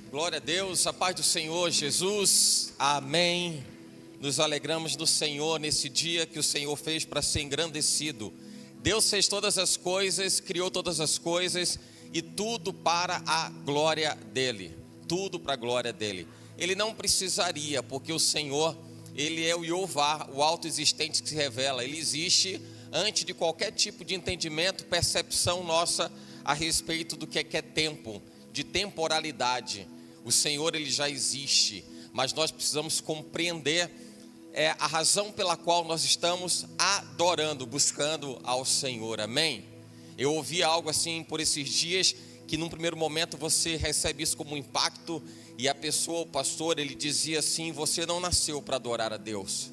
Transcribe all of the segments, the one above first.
Glória a Deus, a paz do Senhor Jesus, amém. Nos alegramos do Senhor nesse dia que o Senhor fez para ser engrandecido. Deus fez todas as coisas, criou todas as coisas e tudo para a glória dEle. Tudo para a glória dEle. Ele não precisaria, porque o Senhor, Ele é o Jeová, o autoexistente que se revela. Ele existe antes de qualquer tipo de entendimento, percepção nossa a respeito do que é tempo, de temporalidade. O Senhor, Ele já existe, mas nós precisamos compreender a razão pela qual nós estamos adorando, buscando ao Senhor, amém? Eu ouvi algo assim por esses dias, que num primeiro momento você recebe isso como um impacto, e a pessoa, o pastor, ele dizia assim: você não nasceu para adorar a Deus,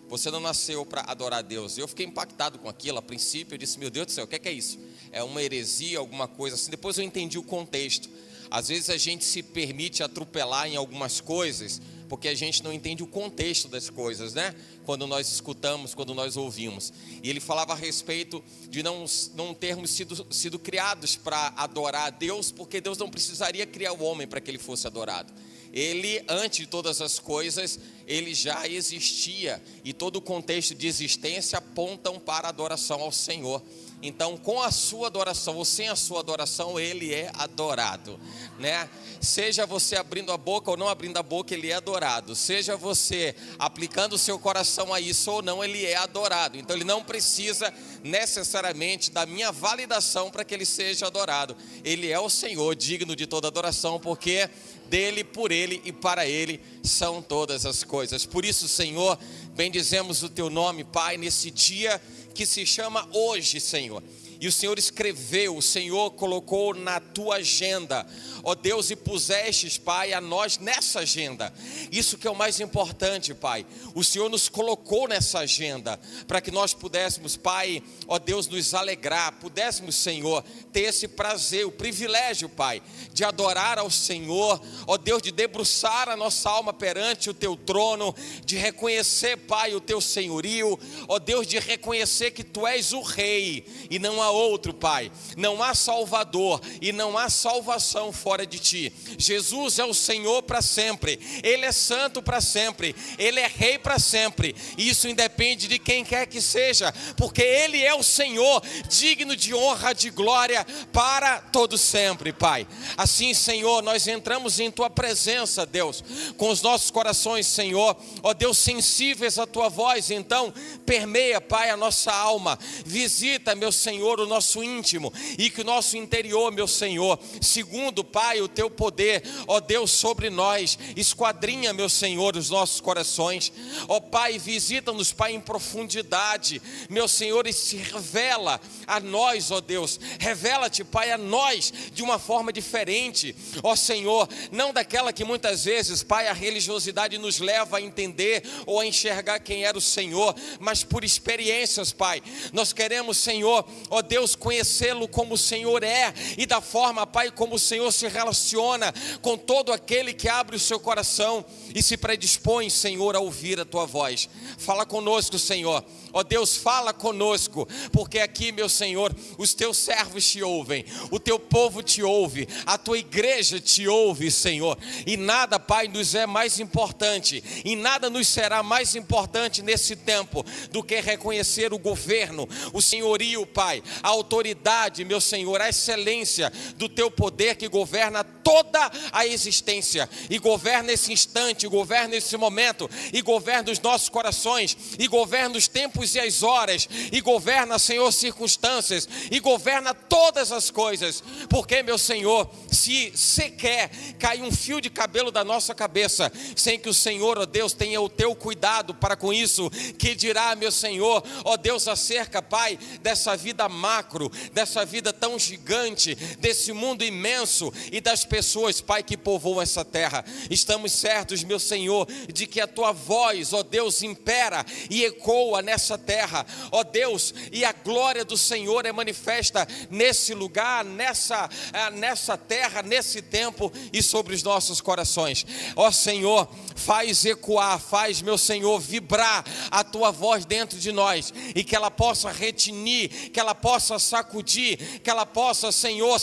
você não nasceu para adorar a Deus. Eu fiquei impactado com aquilo, a princípio eu disse: meu Deus do céu, o que é isso? É uma heresia, alguma coisa assim? Depois eu entendi o contexto. Às vezes a gente se permite atropelar em algumas coisas, porque a gente não entende o contexto das coisas, né? Quando nós escutamos, quando nós ouvimos. E ele falava a respeito de não termos sido criados para adorar a Deus, porque Deus não precisaria criar o homem para que ele fosse adorado. Ele, antes de todas as coisas, ele já existia, e todo o contexto de existência apontam para a adoração ao Senhor. Então, com a sua adoração ou sem a sua adoração, ele é adorado, né? Seja você abrindo a boca ou não abrindo a boca, ele é adorado. Seja você aplicando o seu coração a isso ou não, ele é adorado. Então, ele não precisa necessariamente da minha validação para que ele seja adorado. Ele é o Senhor, digno de toda adoração, porque dele, por ele e para ele são todas as coisas. Por isso, Senhor, bendizemos o teu nome, Pai, nesse dia que se chama hoje, Senhor. E o Senhor escreveu, o Senhor colocou na tua agenda, ó Deus, e pusestes, Pai, a nós nessa agenda. Isso que é o mais importante, Pai. O Senhor nos colocou nessa agenda, para que nós pudéssemos, Pai, ó Deus, nos alegrar, pudéssemos, Senhor, ter esse prazer, o privilégio, Pai, de adorar ao Senhor, ó Deus, de debruçar a nossa alma perante o teu trono, de reconhecer, Pai, o teu senhorio, ó Deus, de reconhecer que tu és o Rei, e não há outro, Pai. Não há Salvador e não há salvação fora de ti. Jesus é o Senhor para sempre, Ele é santo para sempre, Ele é Rei para sempre. Isso independe de quem quer que seja, porque Ele é o Senhor, digno de honra, de glória para todo sempre, Pai. Assim, Senhor, nós entramos em tua presença, Deus, com os nossos corações, Senhor, ó Deus, sensíveis à tua voz. Então permeia, Pai, a nossa alma, visita, meu Senhor, o nosso íntimo, e que o nosso interior, meu Senhor, segundo, Pai, o teu poder, ó Deus, sobre nós, esquadrinha, meu Senhor, os nossos corações, ó Pai, visita-nos, Pai, em profundidade, meu Senhor, e se revela a nós, ó Deus, revela-te, Pai, a nós de uma forma diferente, ó Senhor, não daquela que muitas vezes, Pai, a religiosidade nos leva a entender ou a enxergar quem era o Senhor, mas por experiências, Pai. Nós queremos, Senhor, ó Deus, conhecê-lo como o Senhor é, e da forma, Pai, como o Senhor se relaciona com todo aquele que abre o seu coração e se predispõe, Senhor, a ouvir a tua voz. Fala conosco, Senhor. Ó Deus, fala conosco, porque aqui, meu Senhor, os teus servos te ouvem, o teu povo te ouve, a tua igreja te ouve, Senhor. E nada, Pai, nos é mais importante, e nada nos será mais importante nesse tempo do que reconhecer o governo, o senhorio, Pai, a autoridade, meu Senhor, a excelência do teu poder que governa toda a existência, e governa esse instante, governa esse momento, e governa os nossos corações, e governa os tempos e as horas, e governa, Senhor, circunstâncias, e governa todas as coisas, porque, meu Senhor, se sequer cai um fio de cabelo da nossa cabeça, sem que o Senhor, ó Deus, tenha o teu cuidado para com isso, que dirá, meu Senhor, ó Deus, acerca, Pai, dessa vida macro, dessa vida tão gigante, desse mundo imenso, e das pessoas, Pai, que povoam essa terra. Estamos certos, meu Senhor, de que a tua voz, ó Deus, impera e ecoa nessa terra, ó Deus, e a glória do Senhor é manifesta nesse lugar, nessa terra, nesse tempo e sobre os nossos corações. Ó Senhor, faz ecoar, faz, meu Senhor, vibrar a tua voz dentro de nós, e que ela possa retinir, que ela possa sacudir, que ela possa, Senhor,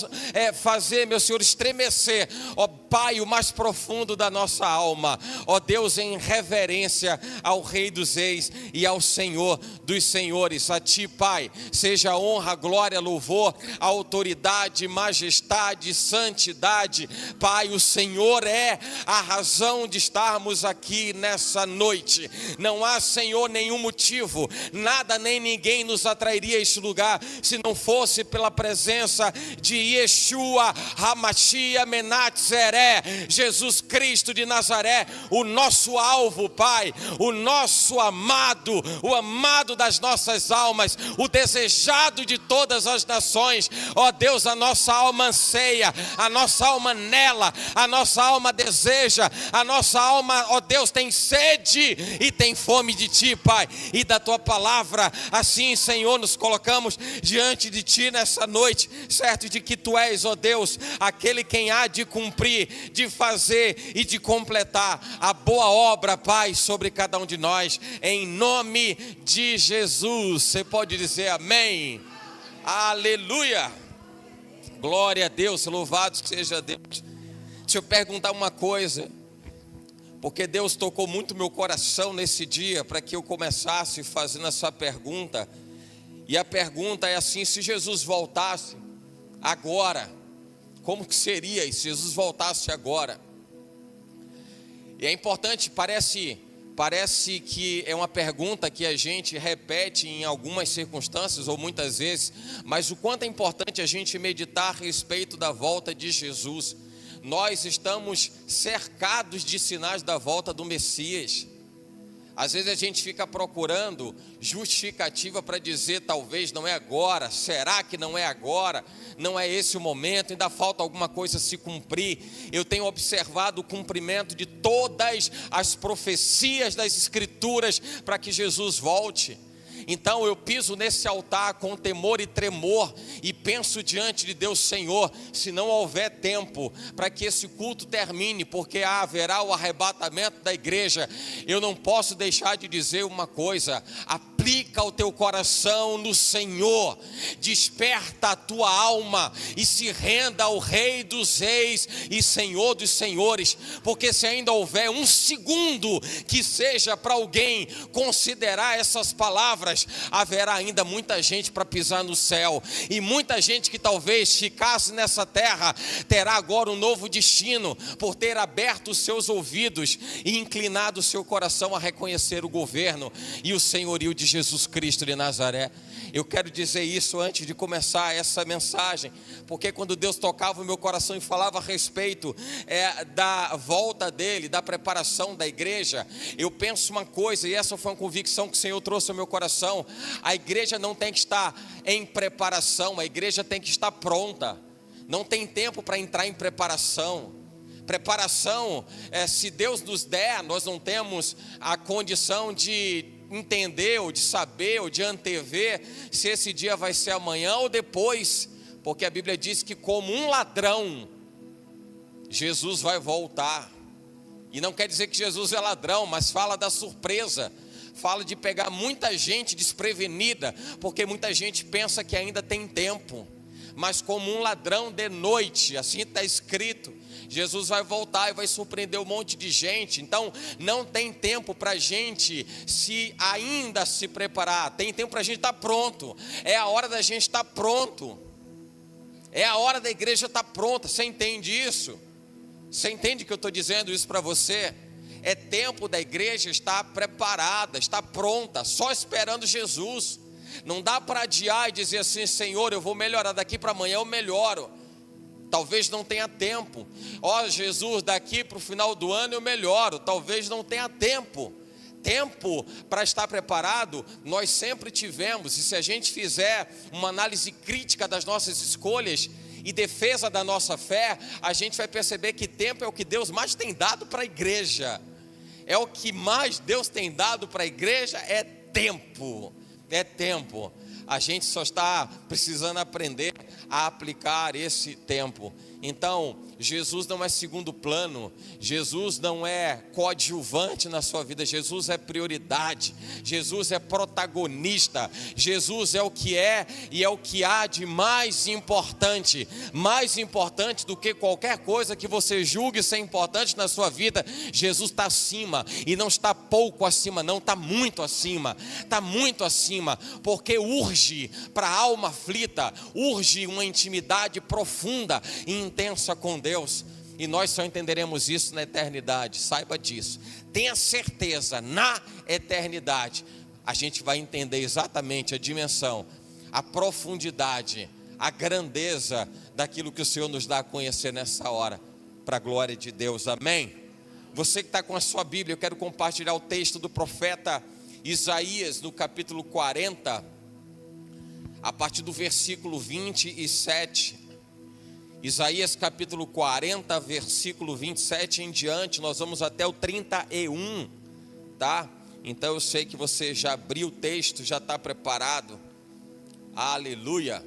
fazer, meu Senhor, estremecer, ó Pai, o mais profundo da nossa alma, ó Deus, em reverência ao Rei dos Reis e ao Senhor dos Senhores. A Ti, Pai, seja a honra, glória, louvor, a autoridade, majestade, santidade. Pai, o Senhor é a razão de estarmos aqui nessa noite. Não há, Senhor, nenhum motivo, nada nem ninguém nos atrairia a este lugar, se não fosse pela presença de Yeshua HaMashiach Menatzeré, Jesus Cristo de Nazaré, o nosso alvo, Pai, o nosso amado, o amado das nossas almas, o desejado de todas as nações. Ó Deus, a nossa alma anseia, a nossa alma anela, a nossa alma deseja, a nossa alma, ó Deus, tem sede e tem fome de Ti, Pai, e da Tua palavra. Assim, Senhor, nos colocamos diante de Ti nessa noite, certo de que Tu és, ó Deus, aquele quem há de cumprir, de fazer e de completar a boa obra, Pai, sobre cada um de nós, em nome de Jesus. Você pode dizer amém? Aleluia! Glória a Deus, louvado seja Deus. Deixa eu perguntar uma coisa, porque Deus tocou muito meu coração nesse dia, para que eu começasse fazendo essa pergunta. E a pergunta é assim: se Jesus voltasse agora, como que seria se Jesus voltasse agora? E é importante, parece que é uma pergunta que a gente repete em algumas circunstâncias ou muitas vezes, mas o quanto é importante a gente meditar a respeito da volta de Jesus. Nós estamos cercados de sinais da volta do Messias. Às vezes a gente fica procurando justificativa para dizer talvez não é agora, será que não é agora, não é esse o momento, ainda falta alguma coisa se cumprir. Eu tenho observado o cumprimento de todas as profecias das Escrituras para que Jesus volte. Então eu piso nesse altar com temor e tremor e penso diante de Deus: Senhor, se não houver tempo para que esse culto termine, porque haverá o arrebatamento da igreja, eu não posso deixar de dizer uma coisa: aplica o teu coração no Senhor, desperta a tua alma e se renda ao Rei dos Reis e Senhor dos Senhores, porque se ainda houver um segundo que seja para alguém considerar essas palavras, haverá ainda muita gente para pisar no céu, e muita gente que talvez ficasse nessa terra terá agora um novo destino, por ter aberto os seus ouvidos e inclinado o seu coração a reconhecer o governo e o senhorio de Jesus Cristo de Nazaré. Eu quero dizer isso antes de começar essa mensagem, porque quando Deus tocava o meu coração e falava a respeito da volta dele, da preparação da igreja, eu penso uma coisa, e essa foi uma convicção que o Senhor trouxe ao meu coração: a igreja não tem que estar em preparação, a igreja tem que estar pronta. Não tem tempo para entrar em preparação. Preparação, se Deus nos der, nós não temos a condição de entender, ou de saber, ou de antever se esse dia vai ser amanhã ou depois, porque a Bíblia diz que como um ladrão Jesus vai voltar. E não quer dizer que Jesus é ladrão, mas fala da surpresa, fala de pegar muita gente desprevenida, porque muita gente pensa que ainda tem tempo, mas como um ladrão de noite, assim está escrito. Jesus vai voltar e vai surpreender um monte de gente. Então não tem tempo para a gente ainda se preparar, tem tempo para a gente estar pronto. É a hora da gente estar pronto, é a hora da igreja estar pronta. Você entende isso? Você entende que eu estou dizendo isso para você? É tempo da igreja estar preparada, estar pronta, só esperando Jesus. Não dá para adiar e dizer assim: Senhor, eu vou melhorar, daqui para amanhã eu melhoro. Talvez não tenha tempo. Ó Jesus, daqui para o final do ano eu melhoro. Talvez não tenha tempo. Tempo para estar preparado nós sempre tivemos. E se a gente fizer uma análise crítica das nossas escolhas e defesa da nossa fé, a gente vai perceber que tempo é o que Deus mais tem dado para a igreja. É o que mais Deus tem dado para a igreja, é tempo. É tempo. A gente só está precisando aprender a aplicar esse tempo. Então, Jesus não é segundo plano, Jesus não é coadjuvante na sua vida, Jesus é prioridade, Jesus é protagonista, Jesus é o que é e é o que há de mais importante do que qualquer coisa que você julgue ser importante na sua vida. Jesus está acima, e não está pouco acima não, está muito acima, porque urge para a alma aflita, urge uma intimidade profunda e intensa com Deus, e nós só entenderemos isso na eternidade. Saiba disso, tenha certeza, na eternidade a gente vai entender exatamente a dimensão, a profundidade, a grandeza daquilo que o Senhor nos dá a conhecer nessa hora, para a glória de Deus, amém? Você que está com a sua Bíblia, eu quero compartilhar o texto do profeta Isaías, no capítulo 40, a partir do versículo 27, Isaías capítulo 40, versículo 27 em diante, nós vamos até o 31, tá? Então eu sei que você já abriu o texto, já está preparado, aleluia.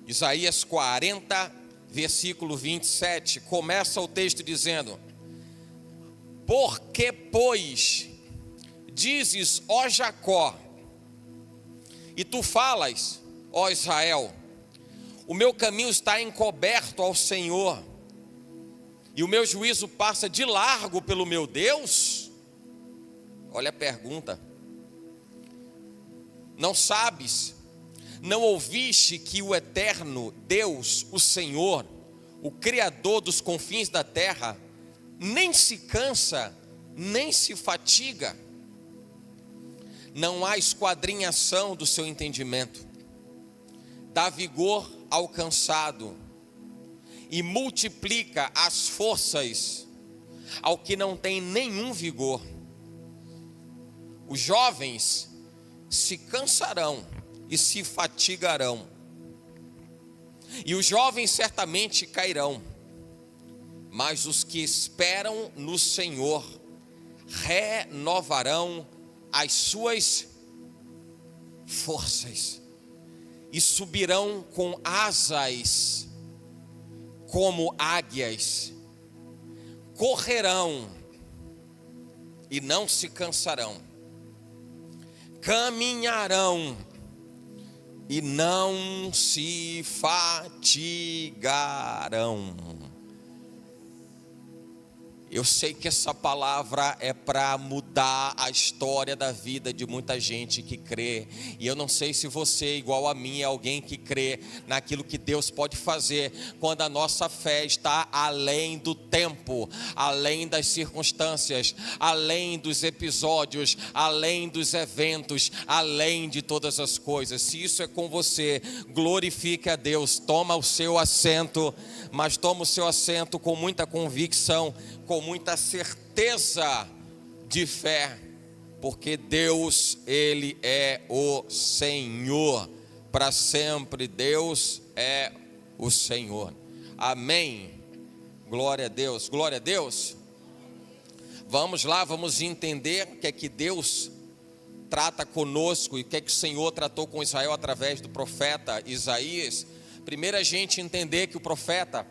Isaías 40, versículo 27, começa o texto dizendo: Por que, pois, dizes, ó Jacó, e tu falas, ó Israel, o meu caminho está encoberto ao Senhor, e o meu juízo passa de largo pelo meu Deus? Olha a pergunta. Não sabes, não ouviste que o eterno Deus, o Senhor, o Criador dos confins da terra, nem se cansa, nem se fatiga? Não há esquadrinhação do seu entendimento. Dá vigor ao cansado e multiplica as forças ao que não tem nenhum vigor. Os jovens se cansarão e se fatigarão, e os jovens certamente cairão, mas os que esperam no Senhor renovarão as suas forças e subirão com asas como águias, correrão e não se cansarão, caminharão e não se fatigarão. Eu sei que essa palavra é para mudar a história da vida de muita gente que crê. E eu não sei se você, igual a mim, é alguém que crê naquilo que Deus pode fazer quando a nossa fé está além do tempo, além das circunstâncias, além dos episódios, além dos eventos, além de todas as coisas. Se isso é com você, glorifique a Deus. Toma o seu assento, mas toma o seu assento com muita convicção, com muita certeza de fé, porque Deus, Ele é o Senhor, para sempre Deus é o Senhor, amém, glória a Deus, glória a Deus. Vamos lá, vamos entender o que é que Deus trata conosco e o que é que o Senhor tratou com Israel através do profeta Isaías. Primeiro a gente entender que o profeta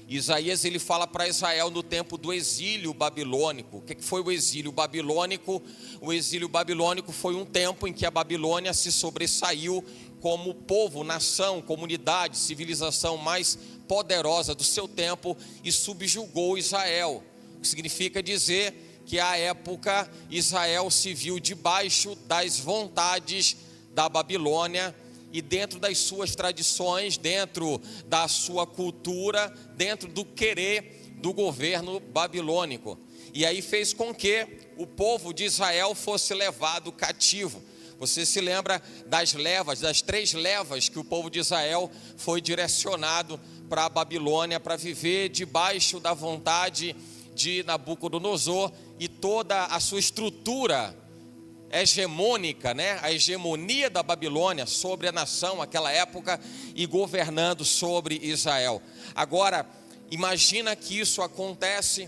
Isaías, ele fala para Israel no tempo do exílio babilônico. O que foi o exílio babilônico? O exílio babilônico foi um tempo em que a Babilônia se sobressaiu como povo, nação, comunidade, civilização mais poderosa do seu tempo e subjugou Israel. O que significa dizer que à época Israel se viu debaixo das vontades da Babilônia, e dentro das suas tradições, dentro da sua cultura, dentro do querer do governo babilônico. E aí fez com que o povo de Israel fosse levado cativo. Você se lembra das levas, das 3 levas que o povo de Israel foi direcionado para a Babilônia, para viver debaixo da vontade de Nabucodonosor e toda a sua estrutura hegemônica, né? A hegemonia da Babilônia sobre a nação naquela época e governando sobre Israel. Agora, imagina que isso acontece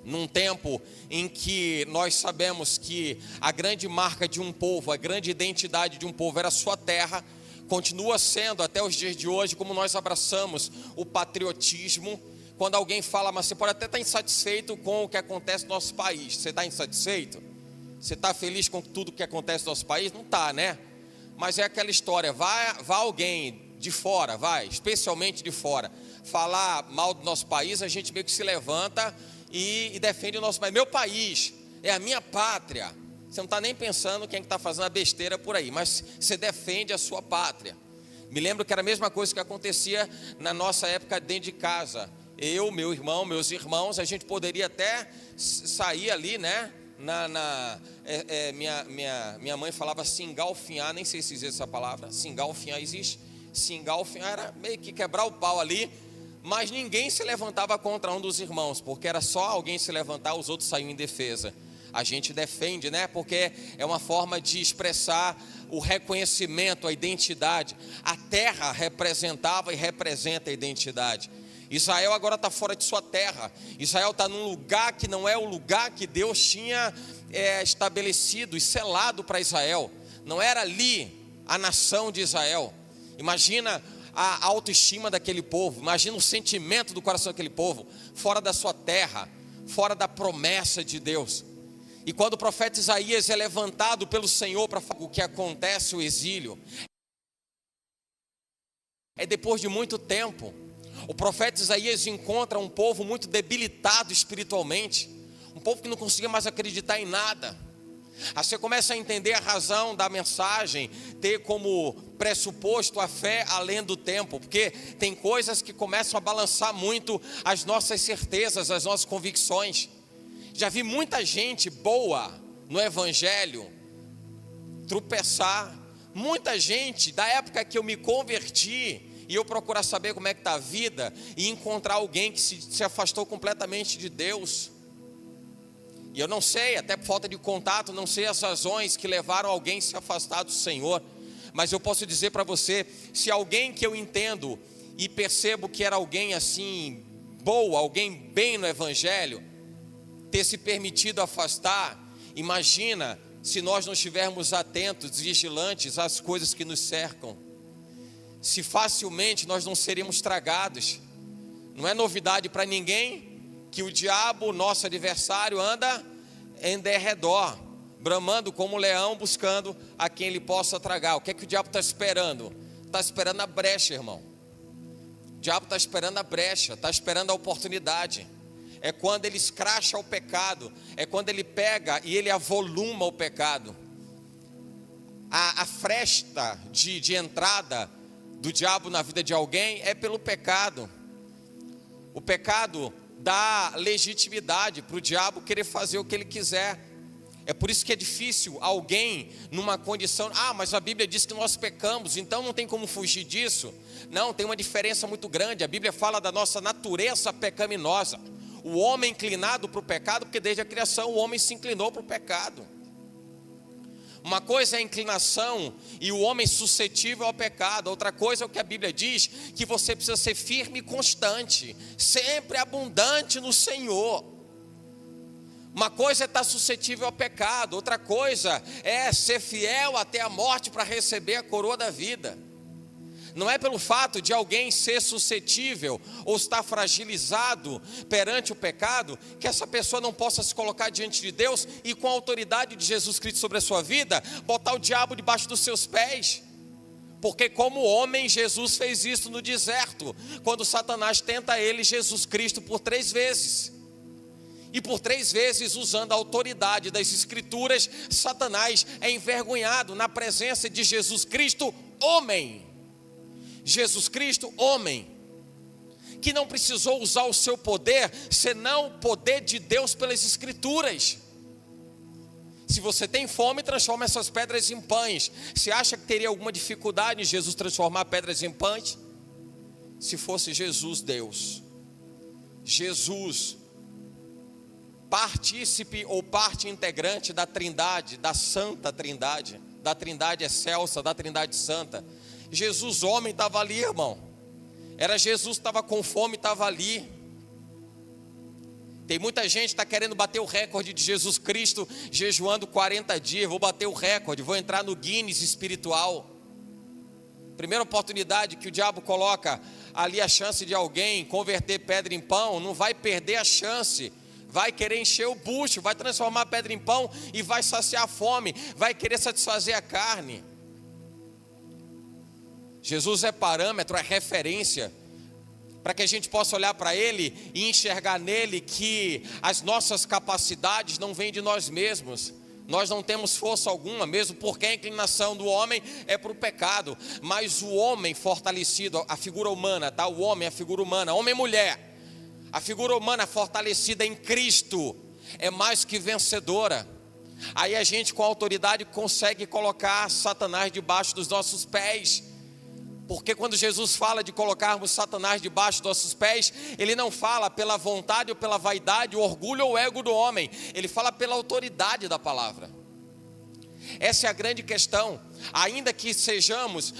num tempo em que nós sabemos que a grande marca de um povo, a grande identidade de um povo era a sua terra. Continua sendo até os dias de hoje como nós abraçamos o patriotismo. Quando alguém fala, mas você pode até estar insatisfeito com o que acontece no nosso país. Você está insatisfeito? Você está feliz com tudo que acontece no nosso país? Não está, né? Mas é aquela história, vai alguém de fora, especialmente de fora, falar mal do nosso país, a gente meio que se levanta e defende o nosso país. Meu país é a minha pátria. Você não está nem pensando quem está fazendo a besteira por aí, mas você defende a sua pátria. Me lembro que era a mesma coisa que acontecia na nossa época dentro de casa. Eu, meu irmão, meus irmãos, a gente poderia até sair ali, né? Minha mãe falava se engalfinhar, nem sei se existe essa palavra. Se engalfinhar existe. Se engalfinhar era meio que quebrar o pau ali. Mas ninguém se levantava contra um dos irmãos, porque era só alguém se levantar, os outros saíam em defesa. A gente defende, né? Porque é uma forma de expressar o reconhecimento, a identidade. A terra representava e representa a identidade. Israel agora está fora de sua terra. Israel está num lugar que não é o lugar que Deus tinha estabelecido e selado para Israel. Não era ali a nação de Israel. Imagina a autoestima daquele povo. Imagina o sentimento do coração daquele povo. Fora da sua terra, fora da promessa de Deus. E quando o profeta Isaías é levantado pelo Senhor para falar o que acontece, o exílio, é depois de muito tempo. O profeta Isaías encontra um povo muito debilitado espiritualmente, um povo que não conseguia mais acreditar em nada. Aí você começa a entender a razão da mensagem ter como pressuposto a fé além do tempo, porque tem coisas que começam a balançar muito as nossas certezas, as nossas convicções. Já vi muita gente boa no evangelho tropeçar. Muita gente da época que eu me converti e eu procurar saber como é que está a vida e encontrar alguém que se afastou completamente de Deus. E eu não sei, até por falta de contato, não sei as razões que levaram alguém a se afastar do Senhor. Mas eu posso dizer para você, se alguém que eu entendo e percebo que era alguém assim, boa, alguém bem no evangelho, ter se permitido afastar, imagina se nós não estivermos atentos, vigilantes às coisas que nos cercam. Se facilmente nós não seríamos tragados. Não é novidade para ninguém que o diabo, nosso adversário, anda em derredor, bramando como um leão, buscando a quem ele possa tragar. O que é que o diabo está esperando? Está esperando a brecha, irmão. O diabo está esperando a brecha, está esperando a oportunidade. É quando ele escracha o pecado, é quando ele pega e ele avoluma o pecado. A fresta de entrada do diabo na vida de alguém é pelo pecado. O pecado dá legitimidade para o diabo querer fazer o que ele quiser. É por isso que é difícil alguém numa condição, mas a Bíblia diz que nós pecamos, então não tem como fugir disso. Não, tem uma diferença muito grande. A Bíblia fala da nossa natureza pecaminosa. O homem inclinado para o pecado, porque desde a criação o homem se inclinou para o pecado. Uma coisa é a inclinação e o homem suscetível ao pecado. Outra coisa é o que a Bíblia diz, que você precisa ser firme e constante, sempre abundante no Senhor. Uma coisa é estar suscetível ao pecado, outra coisa é ser fiel até a morte para receber a coroa da vida. Não é pelo fato de alguém ser suscetível ou estar fragilizado perante o pecado, que essa pessoa não possa se colocar diante de Deus e com a autoridade de Jesus Cristo sobre a sua vida, botar o diabo debaixo dos seus pés. Porque como homem, Jesus fez isso no deserto, quando Satanás tenta ele, Jesus Cristo, por 3 vezes. E por 3 vezes, usando a autoridade das Escrituras, Satanás é envergonhado na presença de Jesus Cristo, homem. Jesus Cristo, homem, que não precisou usar o seu poder, senão o poder de Deus pelas Escrituras. Se você tem fome, transforma essas pedras em pães. Você acha que teria alguma dificuldade em Jesus transformar pedras em pães? Se fosse Jesus Deus, Jesus, partícipe ou parte integrante da Trindade, da Santa Trindade, da Trindade excelsa, da Trindade Santa. Jesus homem estava ali, irmão. Era Jesus que estava com fome, estava ali. Tem muita gente que está querendo bater o recorde de Jesus Cristo jejuando 40 dias. Vou bater o recorde, vou entrar no Guinness espiritual. Primeira oportunidade que o diabo coloca ali a chance de alguém converter pedra em pão, não vai perder a chance. Vai querer encher o bucho, vai transformar a pedra em pão e vai saciar a fome, vai querer satisfazer a carne. Jesus é parâmetro, é referência, para que a gente possa olhar para Ele e enxergar nele que as nossas capacidades não vêm de nós mesmos. Nós não temos força alguma, mesmo porque a inclinação do homem é para o pecado. Mas o homem fortalecido, a figura humana, tá? O homem, a figura humana, homem e mulher. A figura humana fortalecida em Cristo é mais que vencedora. Aí a gente com autoridade consegue colocar Satanás debaixo dos nossos pés. Porque quando Jesus fala de colocarmos Satanás debaixo dos nossos pés, Ele não fala pela vontade ou pela vaidade, o orgulho ou o ego do homem. Ele fala pela autoridade da palavra. Essa é a grande questão. Ainda que sejamos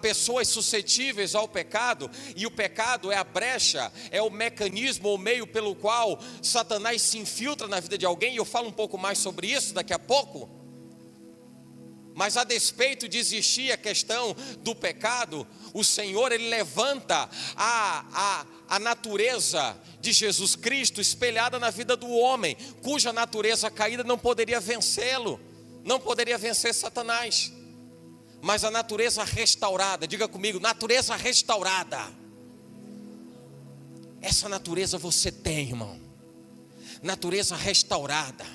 pessoas suscetíveis ao pecado, e o pecado é a brecha, é o mecanismo ou meio pelo qual Satanás se infiltra na vida de alguém, e eu falo um pouco mais sobre isso daqui a pouco. Mas a despeito de existir a questão do pecado, o Senhor, Ele levanta a natureza de Jesus Cristo espelhada na vida do homem, cuja natureza caída não poderia vencê-lo, não poderia vencer Satanás. Mas a natureza restaurada, diga comigo, natureza restaurada. Essa natureza você tem, irmão. Natureza restaurada.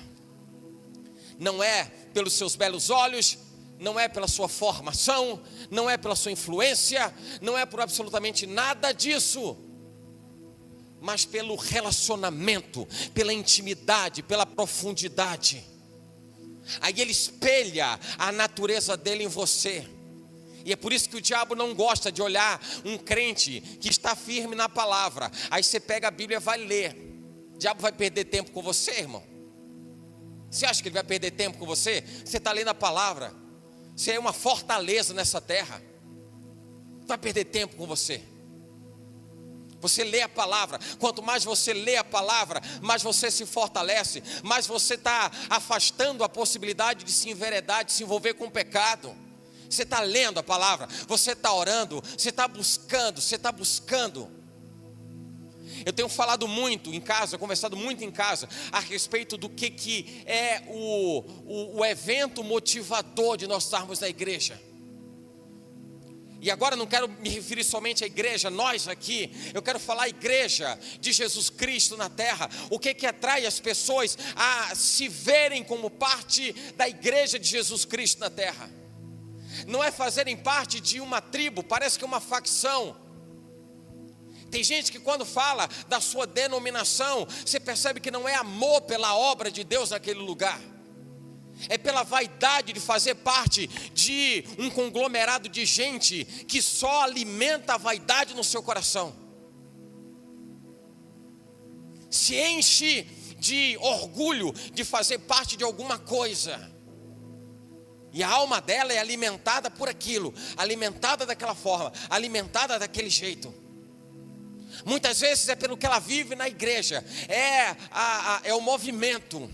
Não é pelos seus belos olhos, não é pela sua formação, não é pela sua influência, não é por absolutamente nada disso, mas pelo relacionamento, pela intimidade, pela profundidade. Aí Ele espelha a natureza dele em você. E é por isso que o diabo não gosta de olhar um crente que está firme na palavra. Aí você pega a Bíblia e vai ler. O diabo vai perder tempo com você, irmão? Você acha que ele vai perder tempo com você? Você está lendo a palavra. Você é uma fortaleza nessa terra. Não vai perder tempo com você. Você lê a palavra. Quanto mais você lê a palavra, mais você se fortalece, mais você está afastando a possibilidade de se enveredar, de se envolver com o pecado. Você está lendo a palavra, você está orando, você está buscando. Eu tenho falado muito em casa, conversado muito em casa a respeito do que é o evento motivador de nós estarmos na igreja. E agora não quero me referir somente à igreja, nós aqui, eu quero falar a igreja de Jesus Cristo na terra. O que atrai as pessoas a se verem como parte da igreja de Jesus Cristo na terra? Não é fazerem parte de uma tribo, parece que é uma facção. Tem gente que quando fala da sua denominação, você percebe que não é amor pela obra de Deus naquele lugar. É pela vaidade de fazer parte de um conglomerado de gente que só alimenta a vaidade no seu coração. Se enche de orgulho de fazer parte de alguma coisa. E a alma dela é alimentada por aquilo, alimentada daquela forma, alimentada daquele jeito. Muitas vezes é pelo que ela vive na igreja, é o movimento.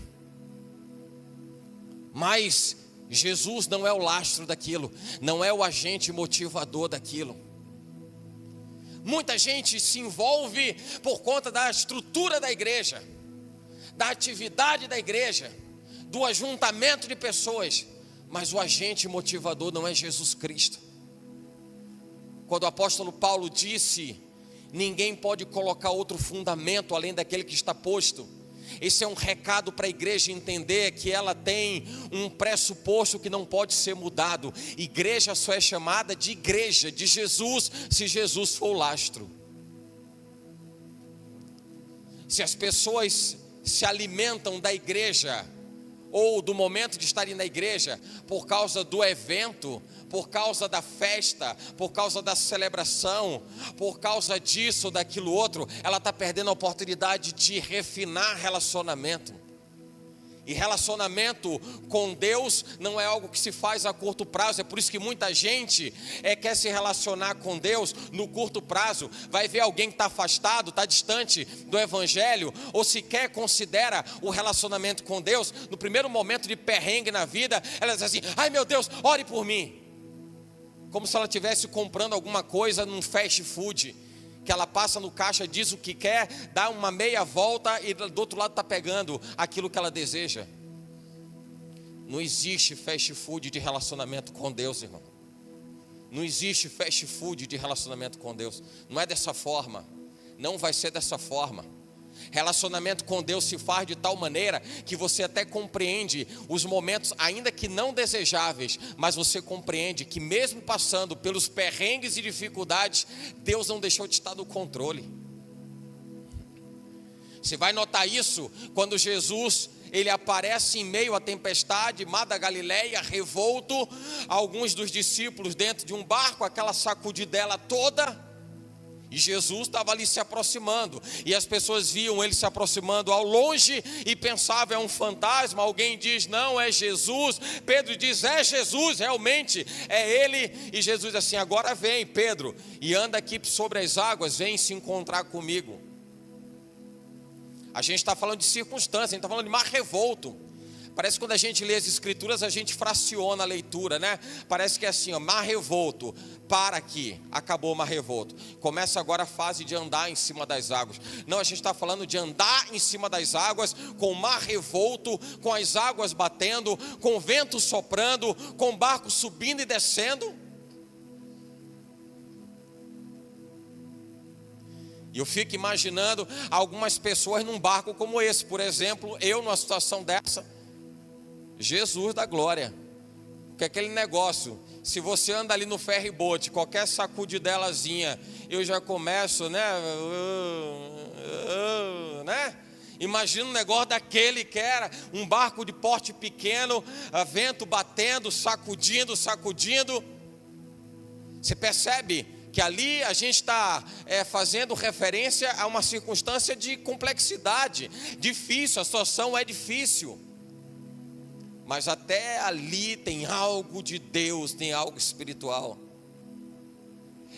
Mas Jesus não é o lastro daquilo, não é o agente motivador daquilo. Muita gente se envolve por conta da estrutura da igreja, da atividade da igreja, do ajuntamento de pessoas, mas o agente motivador não é Jesus Cristo. Quando o apóstolo Paulo disse: ninguém pode colocar outro fundamento além daquele que está posto. Esse é um recado para a igreja entender que ela tem um pressuposto que não pode ser mudado. Igreja só é chamada de igreja de Jesus se Jesus for o lastro. Se as pessoas se alimentam da igreja ou do momento de estarem na igreja por causa do evento, por causa da festa, por causa da celebração, por causa disso, daquilo outro, ela está perdendo a oportunidade de refinar relacionamento. E relacionamento com Deus não é algo que se faz a curto prazo. É por isso que muita gente quer se relacionar com Deus no curto prazo. Vai ver alguém que está afastado, está distante do evangelho, ou sequer considera o relacionamento com Deus. No primeiro momento de perrengue na vida, ela diz assim: ai meu Deus, ore por mim. como se ela estivesse comprando alguma coisa num fast food, que ela passa no caixa, diz o que quer, dá uma meia volta e do outro lado está pegando aquilo que ela deseja. Não existe fast food de relacionamento com Deus, irmão. Não existe fast food de relacionamento com Deus. Não é dessa forma. Não vai ser dessa forma. Relacionamento com Deus se faz de tal maneira que você até compreende os momentos, ainda que não desejáveis, mas você compreende que mesmo passando pelos perrengues e dificuldades, Deus não deixou de estar no controle. Você vai notar isso quando Jesus, ele aparece em meio à tempestade, mar da Galileia, revolto, alguns dos discípulos dentro de um barco, aquela sacudidela toda. E Jesus estava ali se aproximando, e as pessoas viam ele se aproximando ao longe e pensavam, é um fantasma. Alguém diz, não, é Jesus. Pedro diz, é Jesus, realmente é ele. E Jesus diz assim, agora vem Pedro, e anda aqui sobre as águas, vem se encontrar comigo. A gente está falando de circunstância, a gente está falando de mar revolto. Parece que quando a gente lê as escrituras, a gente fraciona a leitura, né? Parece que é assim, ó, mar revolto, para aqui, acabou o mar revolto. Começa agora a fase de andar em cima das águas. Não, a gente está falando de andar em cima das águas, com o mar revolto, com as águas batendo, com o vento soprando, com o barco subindo e descendo. E eu fico imaginando algumas pessoas num barco como esse, por exemplo, eu numa situação dessa. Jesus da glória, porque aquele negócio, se você anda ali no ferry boat, qualquer sacudidelazinha, eu já começo, né? Imagina um negócio daquele que era um barco de porte pequeno, vento batendo, sacudindo. Você percebe que ali a gente está fazendo referência a uma circunstância de complexidade, difícil, a situação é difícil. Mas até ali tem algo de Deus, tem algo espiritual.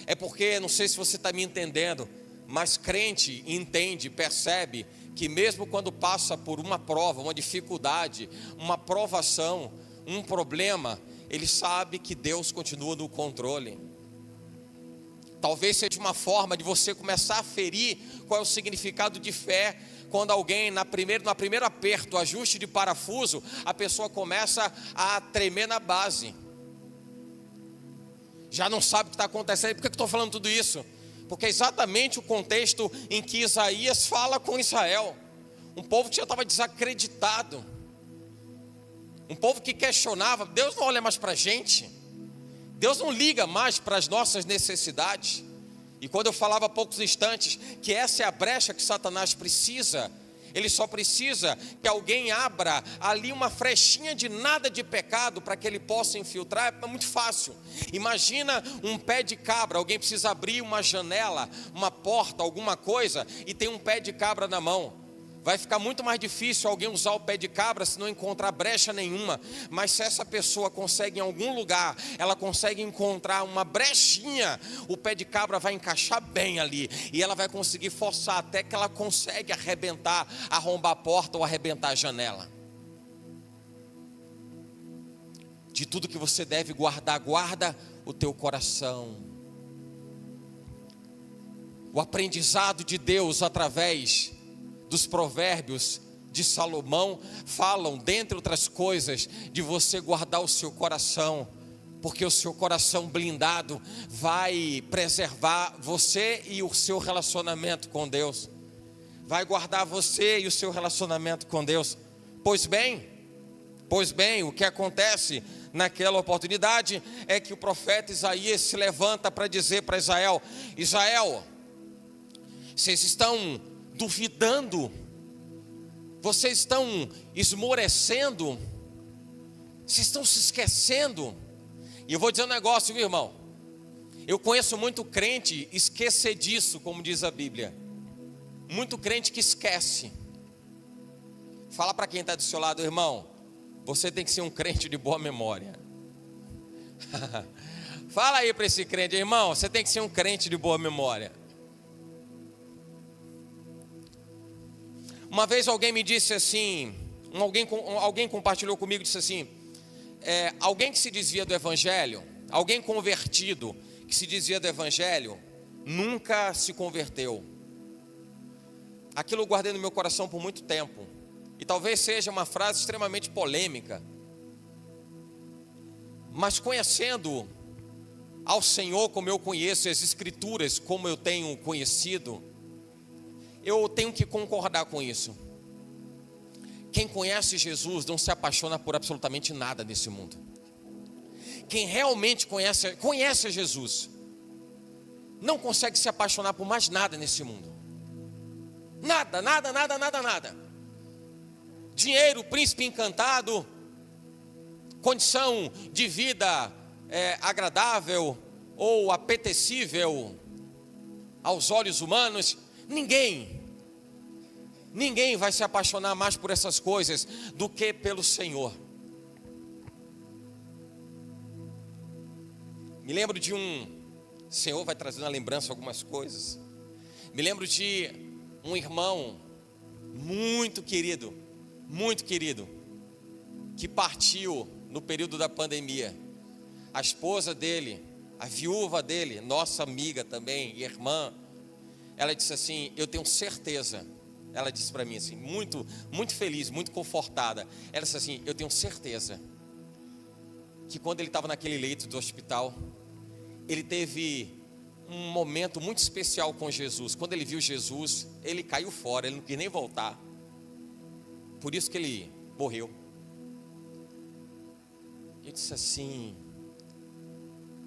É porque, não sei se você está me entendendo, mas crente entende, percebe que mesmo quando passa por uma prova, uma dificuldade, uma provação, um problema, ele sabe que Deus continua no controle. Talvez seja uma forma de você começar a aferir qual é o significado de fé. Quando alguém, no primeiro aperto, ajuste de parafuso, a pessoa começa a tremer na base. Já não sabe o que está acontecendo. Por que eu estou falando tudo isso? Porque é exatamente o contexto em que Isaías fala com Israel. Um povo que já estava desacreditado. Um povo que questionava, Deus não olha mais para a gente. Deus não liga mais para as nossas necessidades. E quando eu falava há poucos instantes que essa é a brecha que Satanás precisa, ele só precisa que alguém abra ali uma frechinha de nada de pecado para que ele possa infiltrar. É muito fácil. Imagina um pé de cabra, alguém precisa abrir uma janela, uma porta, alguma coisa, e tem um pé de cabra na mão. Vai ficar muito mais difícil alguém usar o pé de cabra se não encontrar brecha nenhuma. Mas se essa pessoa consegue em algum lugar, ela consegue encontrar uma brechinha, o pé de cabra vai encaixar bem ali. E ela vai conseguir forçar até que ela consegue arrombar a porta ou arrebentar a janela. De tudo que você deve guardar, guarda o teu coração. O aprendizado de Deus através dos provérbios de Salomão falam, dentre outras coisas, de você guardar o seu coração, porque o seu coração blindado vai preservar você e o seu relacionamento com Deus, vai guardar você e o seu relacionamento com Deus. Pois bem, o que acontece naquela oportunidade é que o profeta Isaías se levanta para dizer para Israel: Israel, vocês estão duvidando, vocês estão esmorecendo, vocês estão se esquecendo. E eu vou dizer um negócio, viu, irmão? Eu conheço muito crente esquecediço, como diz a Bíblia. Muito crente que esquece. Fala para quem está do seu lado, irmão, você tem que ser um crente de boa memória. Fala aí para esse crente, irmão, você tem que ser um crente de boa memória. Uma vez alguém me disse assim, alguém compartilhou comigo, disse assim, alguém que se desvia do evangelho, alguém convertido, que se dizia do evangelho, nunca se converteu. Aquilo eu guardei no meu coração por muito tempo. E talvez seja uma frase extremamente polêmica. Mas conhecendo ao Senhor como eu conheço, as Escrituras como eu tenho conhecido, eu tenho que concordar com isso. Quem conhece Jesus não se apaixona por absolutamente nada nesse mundo. Quem realmente conhece Jesus, não consegue se apaixonar por mais nada nesse mundo. Nada, nada, nada, nada, nada. Dinheiro, príncipe encantado, condição de vida agradável ou apetecível aos olhos humanos. Ninguém vai se apaixonar mais por essas coisas do que pelo Senhor. Me lembro de o Senhor vai trazendo à lembrança algumas coisas. Me lembro de um irmão muito querido, que partiu no período da pandemia. A esposa dele, a viúva dele, nossa amiga também, irmã, ela disse assim: eu tenho certeza, ela disse para mim assim, muito, muito feliz, muito confortada. Ela disse assim: eu tenho certeza que quando ele estava naquele leito do hospital, ele teve um momento muito especial com Jesus. Quando ele viu Jesus, ele caiu fora, ele não quis nem voltar. Por isso que ele morreu. Eu disse assim: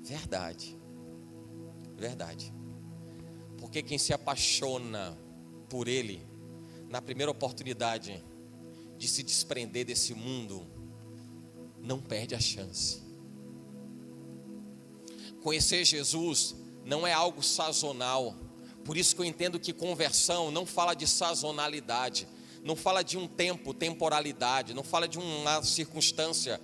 verdade, verdade. Porque quem se apaixona por Ele, na primeira oportunidade de se desprender desse mundo, não perde a chance. Conhecer Jesus não é algo sazonal. Por isso que eu entendo que conversão não fala de sazonalidade, não fala de um tempo, temporalidade, não fala de uma circunstância.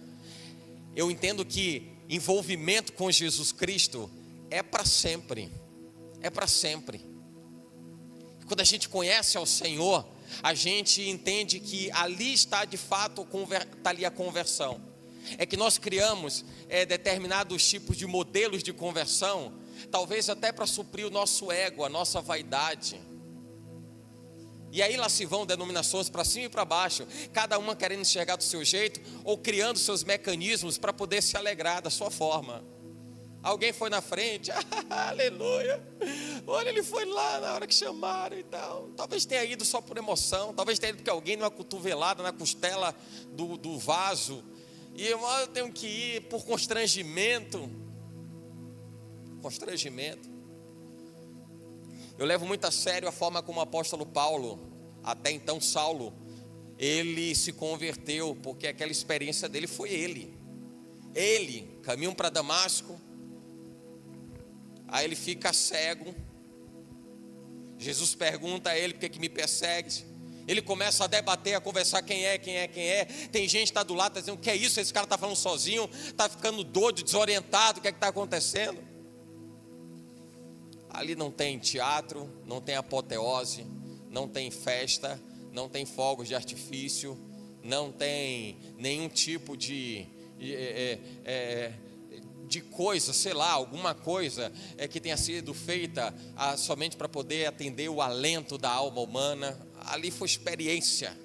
Eu entendo que envolvimento com Jesus Cristo é para sempre. É para sempre. Quando a gente conhece ao Senhor, a gente entende que ali está de fato está ali a conversão. É que nós criamos determinados tipos de modelos de conversão, talvez até para suprir o nosso ego, a nossa vaidade. E aí lá se vão denominações para cima e para baixo, cada uma querendo enxergar do seu jeito, ou criando seus mecanismos para poder se alegrar da sua forma. Alguém foi na frente, aleluia, olha, ele foi lá na hora que chamaram e tal. Talvez tenha ido só por emoção, talvez tenha ido porque alguém deu uma cotovelada na costela do vaso, e eu tenho que ir por constrangimento. Eu levo muito a sério a forma como o apóstolo Paulo, até então Saulo, ele se converteu, porque aquela experiência dele foi ele, caminham para Damasco, aí ele fica cego, Jesus pergunta a ele: por que me persegue? Ele começa a debater, a conversar, quem é, tem gente que está do lado, está dizendo: o que é isso, esse cara está falando sozinho, está ficando doido, desorientado, o que é que está acontecendo? Ali não tem teatro, não tem apoteose, não tem festa, não tem fogos de artifício, não tem nenhum tipo de coisa, sei lá, alguma coisa que tenha sido feita somente para poder atender o alento da alma humana. Ali foi experiência.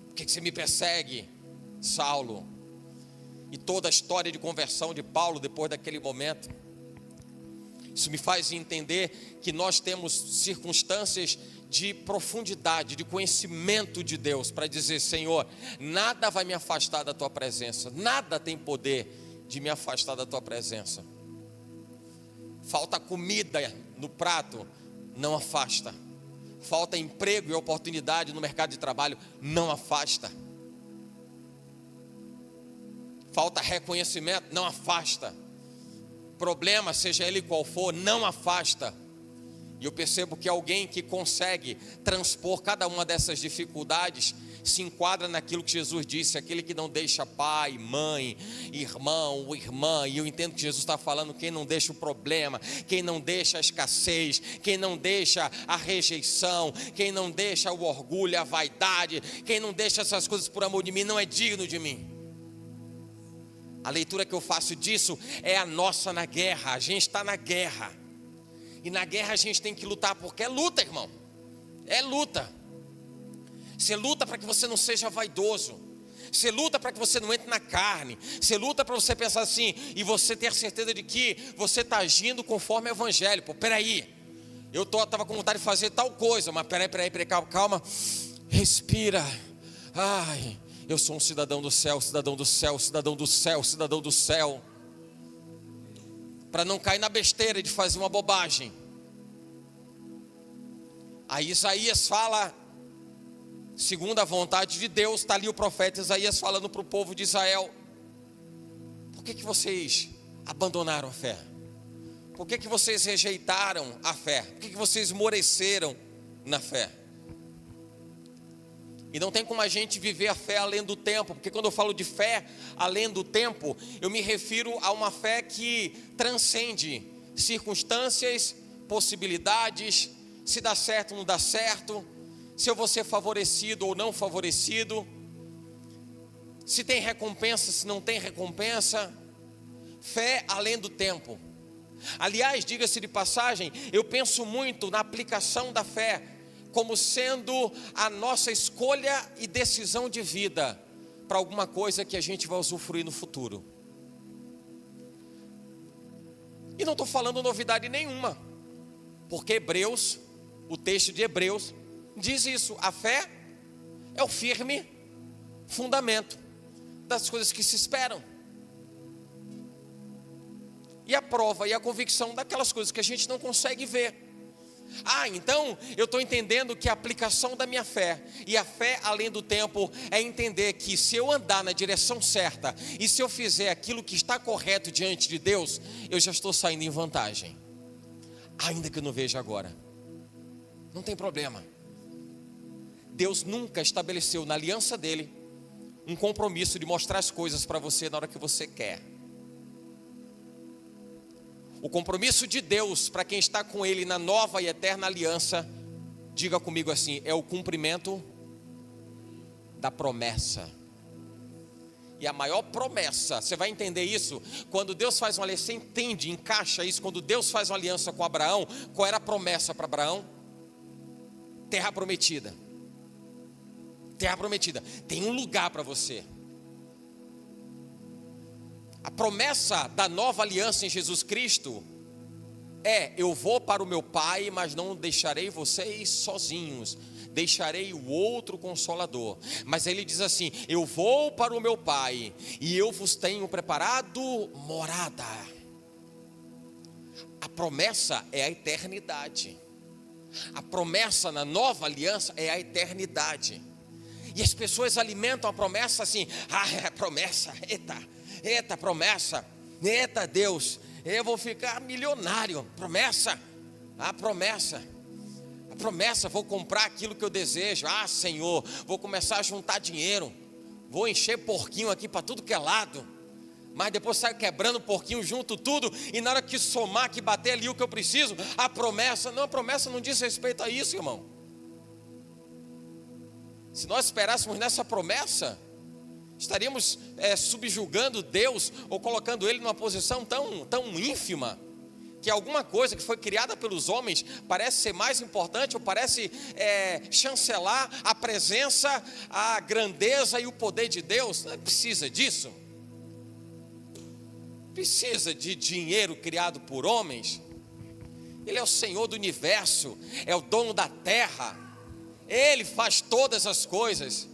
Por que você me persegue, Saulo? E toda a história de conversão de Paulo depois daquele momento. Isso me faz entender que nós temos circunstâncias de profundidade, de conhecimento de Deus, para dizer: Senhor, nada vai me afastar da Tua presença, nada tem poder de me afastar da Tua presença. Falta comida no prato, não afasta. Falta emprego e oportunidade no mercado de trabalho, não afasta. Falta reconhecimento, não afasta. Problema, seja ele qual for, não afasta. E eu percebo que alguém que consegue transpor cada uma dessas dificuldades se enquadra naquilo que Jesus disse: aquele que não deixa pai, mãe, irmão ou irmã. E eu entendo que Jesus está falando: quem não deixa o problema, quem não deixa a escassez, quem não deixa a rejeição, quem não deixa o orgulho, a vaidade, quem não deixa essas coisas por amor de mim, não é digno de mim. A leitura que eu faço disso é a nossa na guerra. A gente está na guerra. E na guerra a gente tem que lutar, porque é luta, irmão. É luta. Você luta para que você não seja vaidoso. Você luta para que você não entre na carne. Você luta para você pensar assim, e você ter certeza de que você está agindo conforme o evangelho. Pô, peraí, eu estava com vontade de fazer tal coisa, mas peraí, calma. Respira. Ai, eu sou um cidadão do céu, cidadão do céu, cidadão do céu, cidadão do céu. Para não cair na besteira de fazer uma bobagem. Aí Isaías fala, segundo a vontade de Deus, está ali o profeta Isaías falando para o povo de Israel: por que vocês abandonaram a fé? Por que vocês rejeitaram a fé? Por que vocês esmoreceram na fé? E não tem como a gente viver a fé além do tempo, porque quando eu falo de fé além do tempo, eu me refiro a uma fé que transcende circunstâncias, possibilidades, se dá certo ou não dá certo, se eu vou ser favorecido ou não favorecido, se tem recompensa, se não tem recompensa. Fé além do tempo. Aliás, diga-se de passagem, eu penso muito na aplicação da fé como sendo a nossa escolha e decisão de vida para alguma coisa que a gente vai usufruir no futuro. E não estou falando novidade nenhuma, porque Hebreus, o texto de Hebreus, diz isso: a fé é o firme fundamento das coisas que se esperam, e a prova e a convicção daquelas coisas que a gente não consegue ver. Então eu estou entendendo que a aplicação da minha fé, e a fé além do tempo, é entender que se eu andar na direção certa, e se eu fizer aquilo que está correto diante de Deus, eu já estou saindo em vantagem, ainda que eu não veja agora. Não tem problema. Deus nunca estabeleceu na aliança dele um compromisso de mostrar as coisas para você na hora que você quer. O compromisso de Deus para quem está com Ele na nova e eterna aliança, diga comigo assim, é o cumprimento da promessa. E a maior promessa, você vai entender isso quando Deus faz uma aliança. Você entende, encaixa isso. Quando Deus faz uma aliança com Abraão, qual era a promessa para Abraão? Terra prometida. Terra prometida. Tem um lugar para você. A promessa da nova aliança em Jesus Cristo é: eu vou para o meu Pai, mas não deixarei vocês sozinhos, deixarei o outro Consolador. Mas ele diz assim: eu vou para o meu Pai e eu vos tenho preparado morada. A promessa é a eternidade. A promessa na nova aliança é a eternidade. E as pessoas alimentam a promessa assim: é promessa, eita promessa, eita Deus, eu vou ficar milionário, promessa, a promessa, vou comprar aquilo que eu desejo, Senhor, vou começar a juntar dinheiro, vou encher porquinho aqui para tudo que é lado, mas depois saio quebrando porquinho, junto tudo, e na hora que somar, que bater ali o que eu preciso, a promessa não diz respeito a isso, irmão. Se nós esperássemos nessa promessa, estaríamos subjugando Deus, ou colocando Ele numa posição tão ínfima, que alguma coisa que foi criada pelos homens parece ser mais importante, ou parece chancelar a presença, a grandeza e o poder de Deus. Não precisa disso. Precisa de dinheiro criado por homens. Ele é o Senhor do universo, é o dono da terra, Ele faz todas as coisas.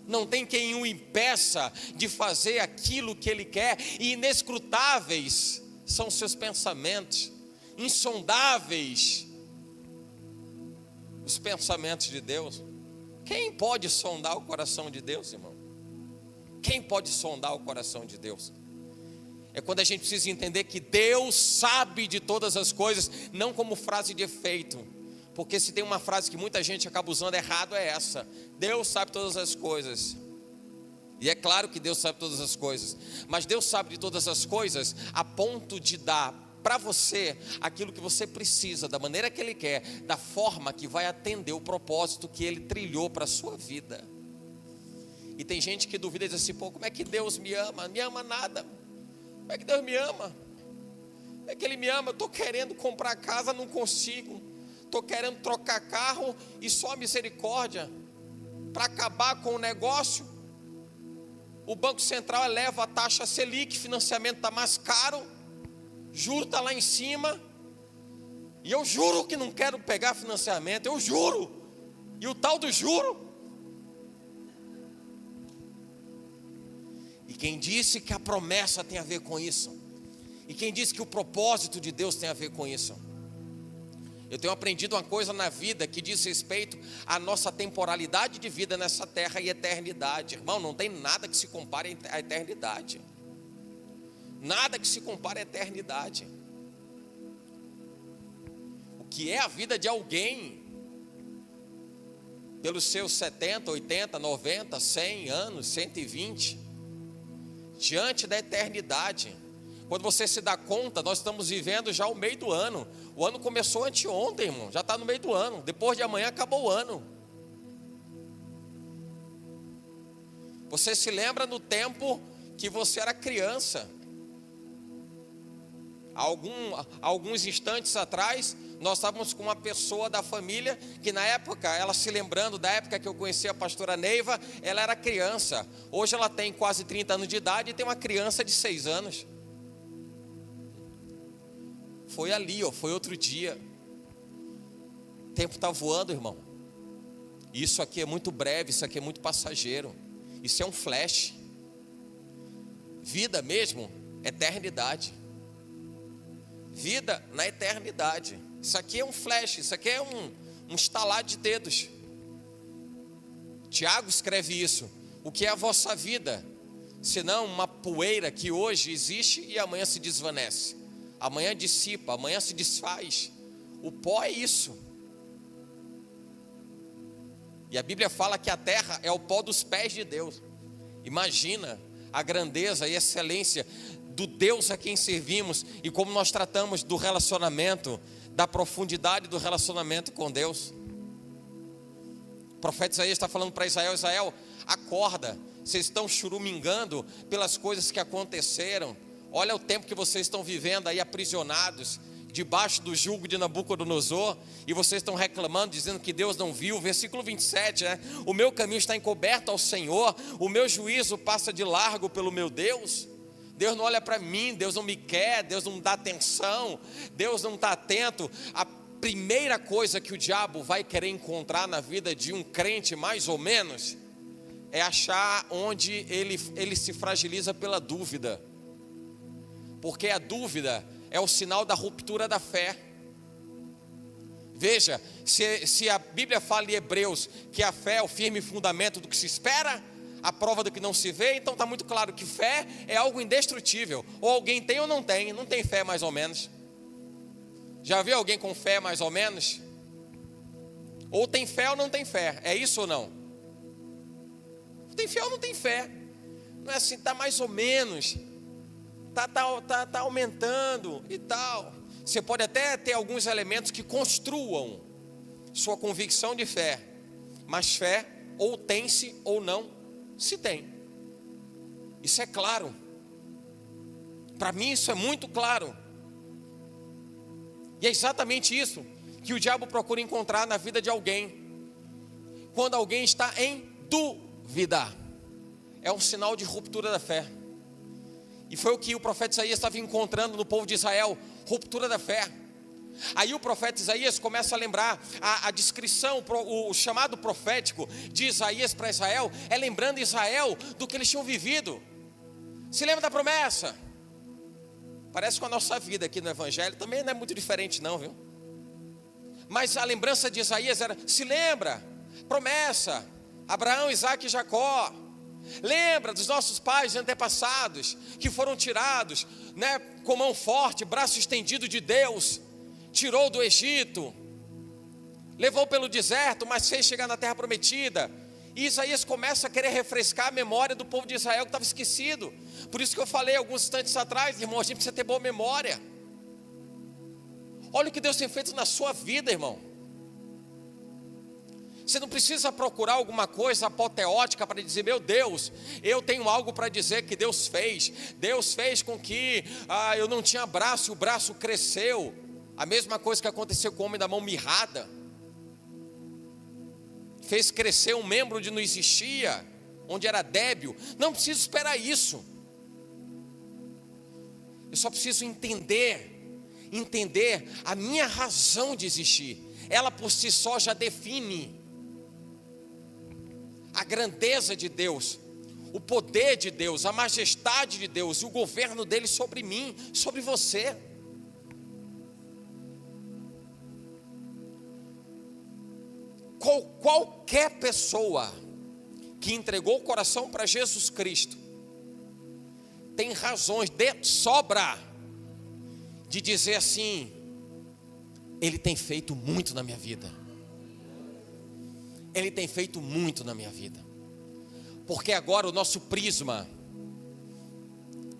Não tem quem o impeça de fazer aquilo que Ele quer. E inescrutáveis são seus pensamentos, insondáveis os pensamentos de Deus. Quem pode sondar o coração de Deus, irmão? Quem pode sondar o coração de Deus? É quando a gente precisa entender que Deus sabe de todas as coisas, não como frase de efeito. Porque se tem uma frase que muita gente acaba usando errado, é essa: Deus sabe todas as coisas. E é claro que Deus sabe todas as coisas, mas Deus sabe de todas as coisas a ponto de dar para você aquilo que você precisa, da maneira que Ele quer, da forma que vai atender o propósito que Ele trilhou para a sua vida. E tem gente que duvida e diz assim: pô, como é que Deus me ama? Não me ama nada. Como é que Deus me ama? Como é que Ele me ama? Eu estou querendo comprar casa, não consigo. Estou querendo trocar carro e só misericórdia. Para acabar com o negócio, o Banco Central eleva a taxa Selic, financiamento está mais caro, juro está lá em cima. E eu juro que não quero pegar financiamento, eu juro. E o tal do juro. E quem disse que a promessa tem a ver com isso? E quem disse que o propósito de Deus tem a ver com isso? Eu tenho aprendido uma coisa na vida que diz respeito à nossa temporalidade de vida nessa terra e eternidade. Irmão, não tem nada que se compare à eternidade. Nada que se compare à eternidade. O que é a vida de alguém pelos seus 70, 80, 90, 100 anos, 120, diante da eternidade. Quando você se dá conta, nós estamos vivendo já o meio do ano. O ano começou anteontem, irmão. Já está no meio do ano. Depois de amanhã acabou o ano. Você se lembra no tempo que você era criança? Alguns instantes atrás, nós estávamos com uma pessoa da família que na época, ela se lembrando da época que eu conheci a pastora Neiva, ela era criança. Hoje ela tem quase 30 anos de idade e tem uma criança de 6 anos. Foi ali, foi outro dia. O tempo está voando, irmão. Isso aqui é muito breve, isso aqui é muito passageiro. Isso é um flash. Vida mesmo, eternidade. Vida na eternidade. Isso aqui é um flash, isso aqui é um estalar de dedos. Tiago escreve isso. O que é a vossa vida? Senão uma poeira que hoje existe e amanhã se desvanece. Amanhã dissipa, amanhã se desfaz. O pó é isso. E a Bíblia fala que a terra é o pó dos pés de Deus. Imagina a grandeza e excelência do Deus a quem servimos e como nós tratamos do relacionamento, da profundidade do relacionamento com Deus. O profeta Isaías está falando para Israel: Israel, acorda, vocês estão churumingando pelas coisas que aconteceram. Olha o tempo que vocês estão vivendo aí aprisionados, debaixo do jugo de Nabucodonosor, e vocês estão reclamando, dizendo que Deus não viu. Versículo 27, né? O meu caminho está encoberto ao Senhor, o meu juízo passa de largo pelo meu Deus. Deus não olha para mim, Deus não me quer, Deus não dá atenção, Deus não está atento. A primeira coisa que o diabo vai querer encontrar na vida de um crente, mais ou menos, é achar onde ele se fragiliza pela dúvida. Porque a dúvida é o sinal da ruptura da fé. Veja, se a Bíblia fala em Hebreus que a fé é o firme fundamento do que se espera, a prova do que não se vê, então está muito claro que fé é algo indestrutível. Ou alguém tem ou não tem fé mais ou menos. Já viu alguém com fé mais ou menos? Ou tem fé ou não tem fé, é isso ou não? Tem fé ou não tem fé? Não é assim, está mais ou menos. Está aumentando e tal. Você pode até ter alguns elementos que construam sua convicção de fé, mas fé ou tem-se ou não se tem. Isso é claro. Para mim isso é muito claro. E é exatamente isso que o diabo procura encontrar na vida de alguém. Quando alguém está em dúvida, é um sinal de ruptura da fé. E foi o que o profeta Isaías estava encontrando no povo de Israel, ruptura da fé. Aí o profeta Isaías começa a lembrar a descrição, o chamado profético de Isaías para Israel, é lembrando Israel do que eles tinham vivido. Se lembra da promessa? Parece com a nossa vida aqui no Evangelho, também não é muito diferente não, viu? Mas a lembrança de Isaías era, se lembra, promessa, Abraão, Isaac e Jacó. Lembra dos nossos pais antepassados que foram tirados, né, com mão forte, braço estendido de Deus, tirou do Egito, levou pelo deserto, mas fez chegar na terra prometida. E Isaías começa a querer refrescar a memória do povo de Israel que estava esquecido. Por isso que eu falei alguns instantes atrás, irmão, a gente precisa ter boa memória. Olha o que Deus tem feito na sua vida, irmão. Você não precisa procurar alguma coisa apoteótica para dizer, meu Deus, eu tenho algo para dizer que Deus fez. Deus fez com que eu não tinha braço e o braço cresceu. A mesma coisa que aconteceu com o homem da mão mirrada. Fez crescer um membro onde não existia, onde era débil. Não preciso esperar isso. Eu só preciso entender a minha razão de existir. Ela por si só já define a grandeza de Deus, o poder de Deus, a majestade de Deus e o governo dele sobre mim, sobre você. Qualquer pessoa que entregou o coração para Jesus Cristo tem razões de sobra de dizer assim: Ele tem feito muito na minha vida. Ele tem feito muito na minha vida. Porque agora o nosso prisma,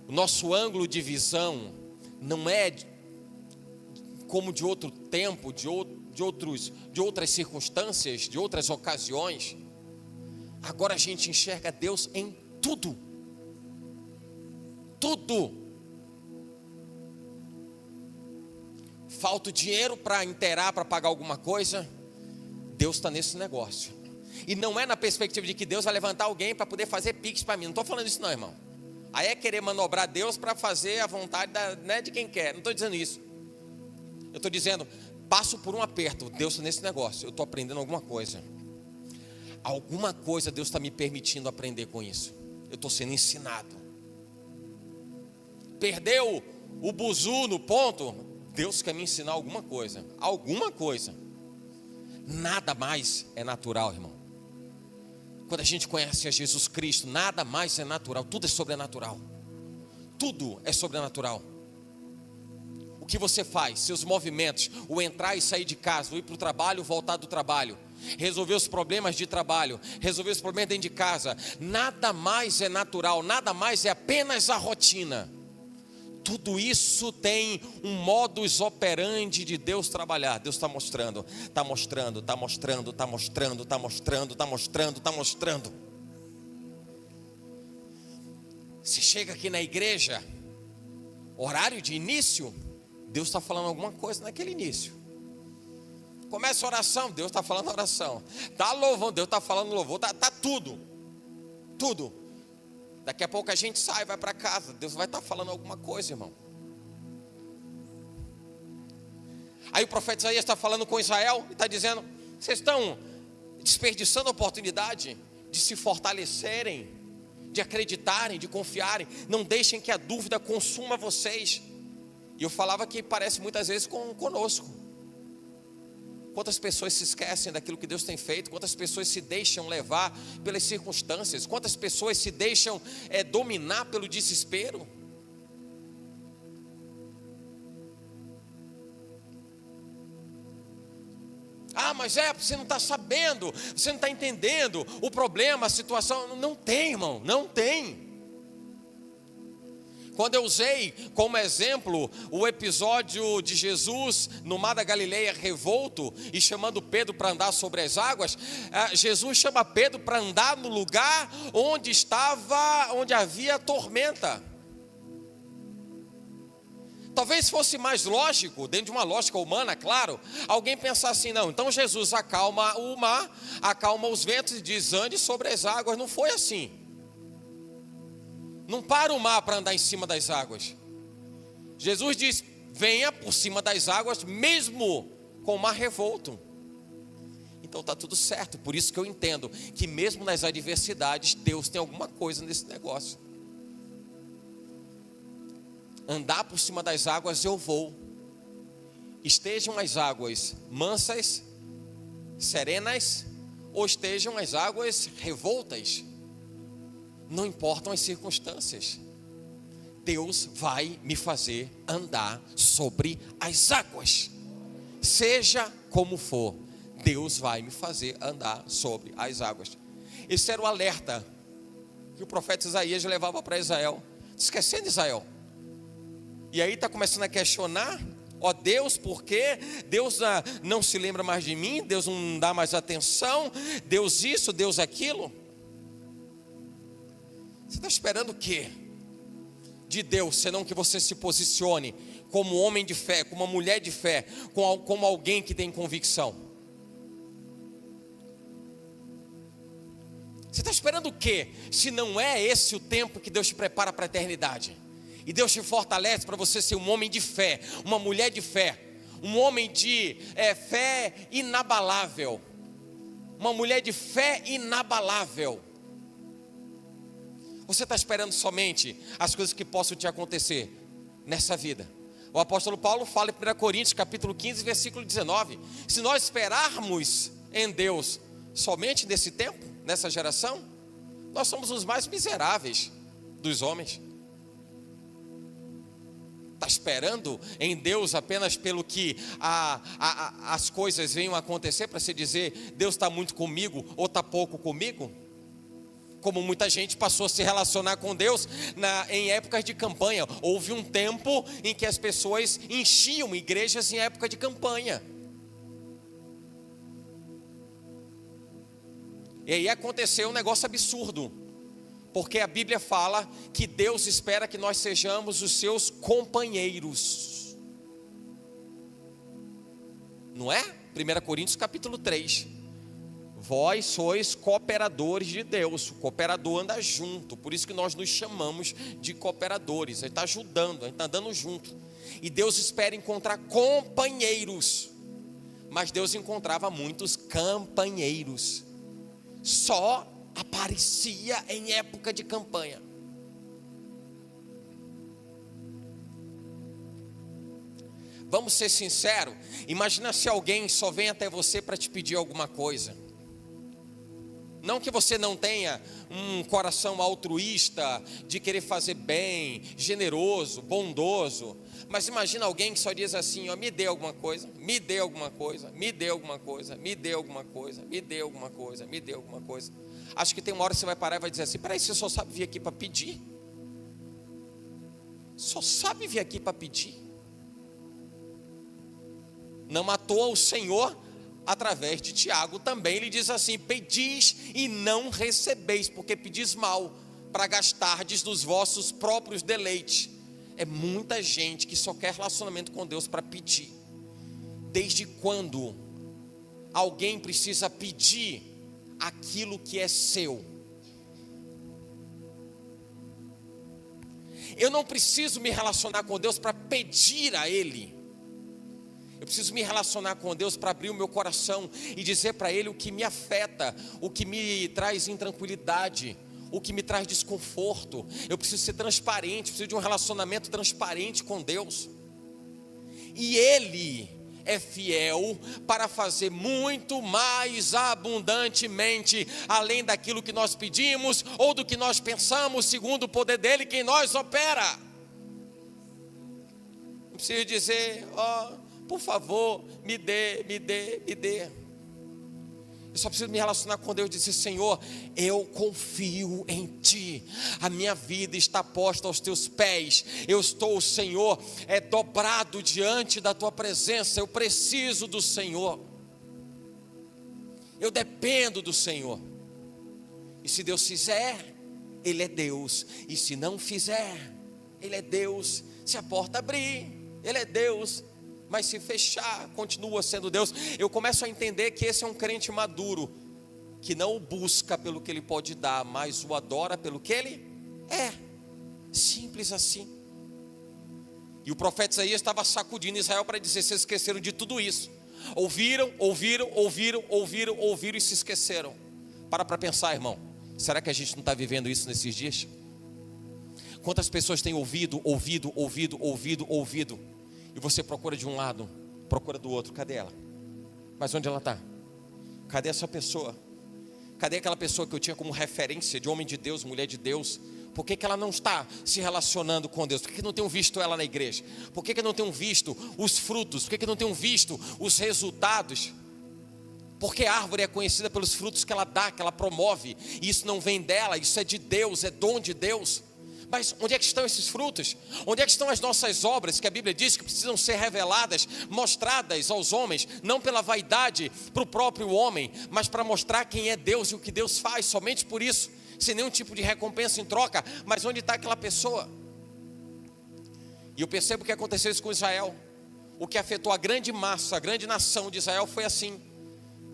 o nosso ângulo de visão não é como de outro tempo, de outras circunstâncias, de outras ocasiões. Agora a gente enxerga Deus em tudo. Tudo. Falta o dinheiro para inteirar, para pagar alguma coisa, Deus está nesse negócio. E não é na perspectiva de que Deus vai levantar alguém para poder fazer pix para mim. Não estou falando isso não, irmão. Aí é querer manobrar Deus para fazer a vontade de quem quer. Não estou dizendo isso. Eu estou dizendo, passo por um aperto, Deus está nesse negócio. Eu estou aprendendo alguma coisa. Alguma coisa Deus está me permitindo aprender com isso. Eu estou sendo ensinado. Perdeu o buzu no ponto, Deus quer me ensinar alguma coisa. Alguma coisa. Nada mais é natural, irmão. Quando a gente conhece a Jesus Cristo, nada mais é natural. Tudo é sobrenatural. Tudo é sobrenatural. O que você faz, seus movimentos, o entrar e sair de casa, o ir para o trabalho, voltar do trabalho, resolver os problemas de trabalho, resolver os problemas dentro de casa, nada mais é natural, nada mais é apenas a rotina. Tudo isso tem um modus operandi de Deus trabalhar. Deus está mostrando, está mostrando, está mostrando, está mostrando, está mostrando, está mostrando, está mostrando. Se chega aqui na igreja, horário de início, Deus está falando alguma coisa naquele início. Começa a oração, Deus está falando oração. Está louvando, Deus está falando louvor. Está tudo. Tudo. Daqui a pouco a gente sai, vai para casa. Deus vai estar falando alguma coisa, irmão. Aí o profeta Isaías está falando com Israel e está dizendo: vocês estão desperdiçando a oportunidade de se fortalecerem, de acreditarem, de confiarem. Não deixem que a dúvida consuma vocês. E eu falava que parece muitas vezes conosco. Quantas pessoas se esquecem daquilo que Deus tem feito? Quantas pessoas se deixam levar pelas circunstâncias? Quantas pessoas se deixam dominar pelo desespero? Ah, mas você não está sabendo, você não está entendendo o problema, a situação. Não tem, irmão, não tem. Quando eu usei como exemplo o episódio de Jesus no mar da Galileia revolto e chamando Pedro para andar sobre as águas, Jesus chama Pedro para andar no lugar onde havia tormenta. Talvez fosse mais lógico, dentro de uma lógica humana, claro, alguém pensar assim: não, então Jesus acalma o mar, acalma os ventos e diz: ande sobre as águas. Não foi assim. Não para o mar para andar em cima das águas. Jesus diz: venha por cima das águas, mesmo com o mar revolto. Então está tudo certo. Por isso que eu entendo que mesmo nas adversidades, Deus tem alguma coisa nesse negócio. Andar por cima das águas eu vou. Estejam as águas mansas, serenas, ou estejam as águas revoltas. Não importam as circunstâncias, Deus vai me fazer andar sobre as águas. Seja como for, Deus vai me fazer andar sobre as águas. Esse era o alerta que o profeta Isaías levava para Israel. Esquecendo Israel. E aí está começando a questionar Ó Deus, por quê? Deus não se lembra mais de mim, Deus não dá mais atenção, Deus isso, Deus aquilo. Você está esperando o quê de Deus, senão que você se posicione como homem de fé, como uma mulher de fé, como alguém que tem convicção? Você está esperando o quê, se não é esse o tempo que Deus te prepara para a eternidade? E Deus te fortalece para você ser um homem de fé, uma mulher de fé, um homem de fé inabalável, uma mulher de fé inabalável. Você está esperando somente as coisas que possam te acontecer nessa vida? O apóstolo Paulo fala em 1 Coríntios capítulo 15, versículo 19, se nós esperarmos em Deus somente nesse tempo, nessa geração, nós somos os mais miseráveis dos homens. Está esperando em Deus apenas pelo que as coisas venham a acontecer, para se dizer, Deus está muito comigo ou está pouco comigo? Como muita gente passou a se relacionar com Deus em épocas de campanha. Houve um tempo em que as pessoas enchiam igrejas em época de campanha. E aí aconteceu um negócio absurdo. Porque a Bíblia fala que Deus espera que nós sejamos os seus companheiros. Não é? 1 Coríntios capítulo 3. Vós sois cooperadores de Deus. O cooperador anda junto. Por isso que nós nos chamamos de cooperadores. Ele está ajudando, ele está andando junto. E Deus espera encontrar companheiros. Mas Deus encontrava muitos campanheiros. Só aparecia em época de campanha. Vamos ser sinceros. Imagina se alguém só vem até você para te pedir alguma coisa. Não que você não tenha um coração altruísta, de querer fazer bem, generoso, bondoso. Mas imagina alguém que só diz assim, ó, me dê alguma coisa, me dê alguma coisa, me dê alguma coisa, me dê alguma coisa, me dê alguma coisa, me dê alguma coisa. Acho que tem uma hora que você vai parar e vai dizer assim, peraí, você só sabe vir aqui para pedir? Só sabe vir aqui para pedir? Não à toa o Senhor, através de Tiago também, ele diz assim, pedis e não recebeis, porque pedis mal, para gastardes dos vossos próprios deleites. É muita gente que só quer relacionamento com Deus para pedir. Desde quando alguém precisa pedir aquilo que é seu? Eu não preciso me relacionar com Deus para pedir a Ele. Eu preciso me relacionar com Deus para abrir o meu coração e dizer para Ele o que me afeta, o que me traz intranquilidade, o que me traz desconforto. Eu preciso ser transparente, preciso de um relacionamento transparente com Deus. E Ele é fiel para fazer muito mais abundantemente, além daquilo que nós pedimos ou do que nós pensamos, segundo o poder dEle, que em nós opera. Não preciso dizer, por favor, me dê, me dê, me dê. Eu só preciso me relacionar com Deus e dizer, Senhor, eu confio em Ti. A minha vida está posta aos Teus pés. Eu estou, Senhor, dobrado diante da Tua presença. Eu preciso do Senhor. Eu dependo do Senhor. E se Deus fizer, Ele é Deus. E se não fizer, Ele é Deus. Se a porta abrir, Ele é Deus. Mas se fechar, continua sendo Deus. Eu começo a entender que esse é um crente maduro, que não o busca pelo que Ele pode dar, mas o adora pelo que Ele é. Simples assim. E o profeta Isaías estava sacudindo Israel para dizer, vocês esqueceram de tudo isso. Ouviram e se esqueceram. Para pensar, irmão. Será que a gente não está vivendo isso nesses dias? Quantas pessoas têm ouvido? E você procura de um lado, procura do outro. Cadê ela? Mas onde ela está? Cadê essa pessoa? Cadê aquela pessoa que eu tinha como referência de homem de Deus, mulher de Deus? Por que ela não está se relacionando com Deus? Por que não tenho visto ela na igreja? Por que não tenho visto os frutos? Por que não tenho visto os resultados? Porque a árvore é conhecida pelos frutos que ela dá, que ela promove. E isso não vem dela, isso é de Deus, é dom de Deus. Mas onde é que estão esses frutos? Onde é que estão as nossas obras, que a Bíblia diz que precisam ser reveladas, mostradas aos homens, não pela vaidade para o próprio homem, mas para mostrar quem é Deus e o que Deus faz, somente por isso, sem nenhum tipo de recompensa em troca. Mas onde está aquela pessoa? E eu percebo que aconteceu isso com Israel. O que afetou a grande massa, a grande nação de Israel foi assim: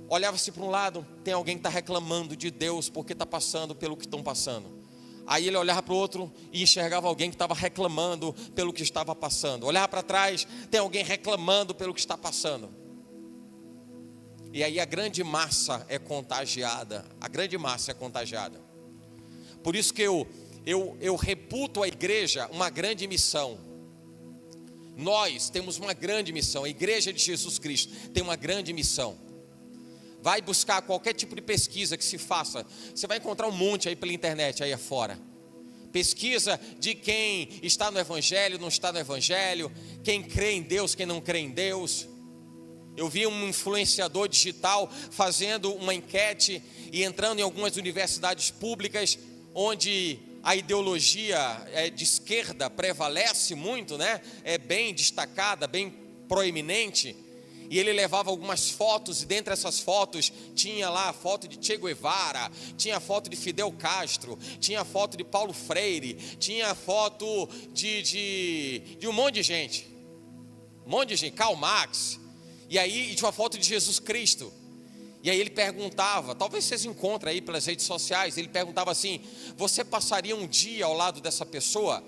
olhava-se para um lado, tem alguém que está reclamando de Deus porque está passando pelo que estão passando. Aí ele olhava para o outro e enxergava alguém que estava reclamando pelo que estava passando. Olhava para trás, tem alguém reclamando pelo que está passando. E aí a grande massa é contagiada. A grande massa é contagiada. Por isso que eu reputo a igreja uma grande missão. Nós temos uma grande missão. A igreja de Jesus Cristo tem uma grande missão. Vai buscar qualquer tipo de pesquisa que se faça. Você vai encontrar um monte aí pela internet, aí afora. Pesquisa de quem está no Evangelho, não está no Evangelho. Quem crê em Deus, quem não crê em Deus. Eu vi um influenciador digital fazendo uma enquete e entrando em algumas universidades públicas, onde a ideologia de esquerda prevalece muito, né? É bem destacada, bem proeminente. E ele levava algumas fotos, e dentre essas fotos tinha lá a foto de Che Guevara, tinha a foto de Fidel Castro, tinha a foto de Paulo Freire, tinha a foto de um monte de gente, Karl Marx, e aí tinha uma foto de Jesus Cristo. E aí ele perguntava, talvez vocês encontrem aí pelas redes sociais, ele perguntava assim: você passaria um dia ao lado dessa pessoa?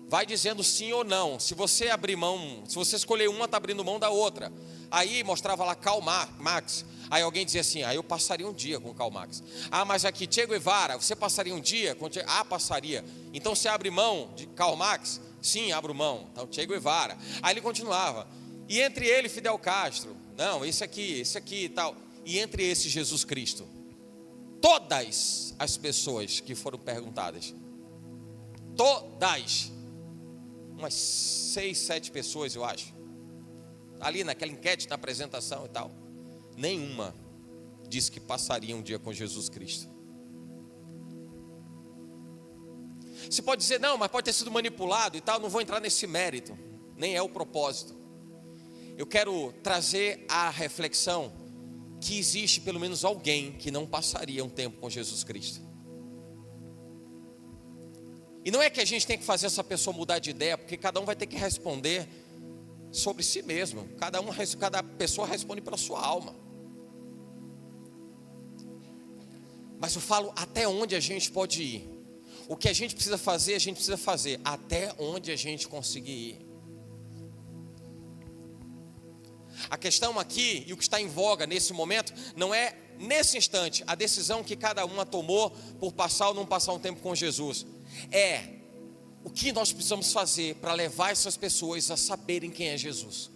Vai dizendo sim ou não. Se você abrir mão, se você escolher uma, está abrindo mão da outra. Aí mostrava lá Karl Marx. Aí alguém dizia assim: eu passaria um dia com Karl Marx. Mas aqui Che Guevara, você passaria um dia com Che? passaria. Então você abre mão de Karl Marx? Sim, abro mão. Então Che Guevara. Aí ele continuava. E entre ele Fidel Castro? Não, esse aqui e tal. E entre esse Jesus Cristo? Todas as pessoas que foram perguntadas, todas, umas 6, 7 pessoas eu acho, ali naquela enquete, na apresentação e tal, nenhuma disse que passaria um dia com Jesus Cristo. Você pode dizer: não, mas pode ter sido manipulado e tal. Não vou entrar nesse mérito, nem é o propósito. Eu quero trazer a reflexão que existe pelo menos alguém que não passaria um tempo com Jesus Cristo. E não é que a gente tem que fazer essa pessoa mudar de ideia, porque cada um vai ter que responder sobre si mesmo. Cada pessoa responde pela sua alma. Mas eu falo até onde a gente pode ir. O que a gente precisa fazer, a gente precisa fazer até onde a gente conseguir ir. A questão aqui, e o que está em voga nesse momento, não é nesse instante a decisão que cada uma tomou por passar ou não passar um tempo com Jesus. É o que nós precisamos fazer para levar essas pessoas a saberem quem é Jesus.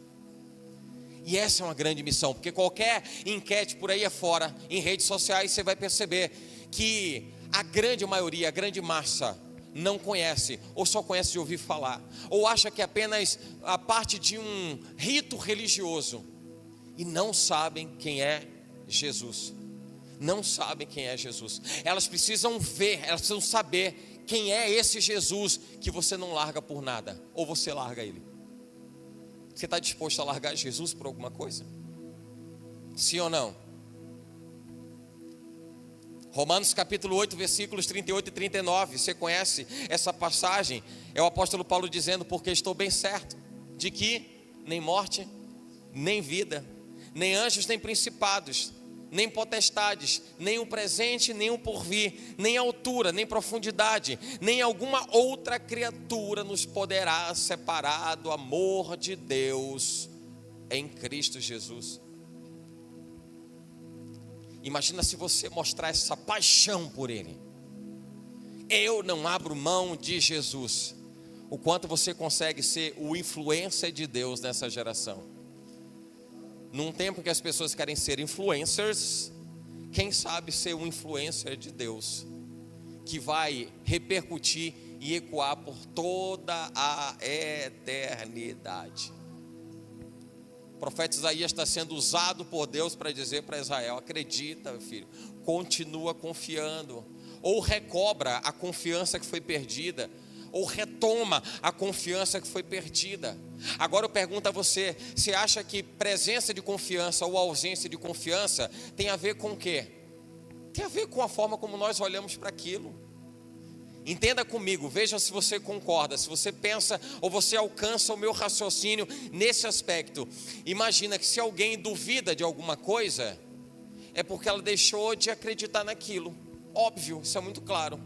E essa é uma grande missão, porque qualquer enquete por aí afora, em redes sociais, você vai perceber que a grande maioria, a grande massa, não conhece, ou só conhece de ouvir falar, ou acha que é apenas a parte de um rito religioso, e não sabem quem é Jesus. Não sabem quem é Jesus. Elas precisam ver, elas precisam saber quem é esse Jesus que você não larga por nada, ou você larga ele. Você está disposto a largar Jesus por alguma coisa? Sim ou não? Romanos capítulo 8, versículos 38 e 39, você conhece essa passagem? É o apóstolo Paulo dizendo: porque estou bem certo de que nem morte, nem vida, nem anjos, nem principados, nem potestades, nem o presente, nem o porvir, nem altura, nem profundidade, nem alguma outra criatura nos poderá separar do amor de Deus em Cristo Jesus. Imagina se você mostrar essa paixão por Ele. Eu não abro mão de Jesus. O quanto você consegue ser o influencer de Deus nessa geração. Num tempo que as pessoas querem ser influencers, quem sabe ser um influencer de Deus, que vai repercutir e ecoar por toda a eternidade. O profeta Isaías está sendo usado por Deus para dizer para Israel: acredita, meu filho, continua confiando, ou recobra a confiança que foi perdida, ou retoma a confiança que foi perdida. Agora eu pergunto a você, você acha que presença de confiança ou ausência de confiança tem a ver com o quê? Tem a ver com a forma como nós olhamos para aquilo. Entenda comigo, veja se você concorda, se você pensa ou você alcança o meu raciocínio nesse aspecto. Imagina que se alguém duvida de alguma coisa, é porque ela deixou de acreditar naquilo. Óbvio, isso é muito claro.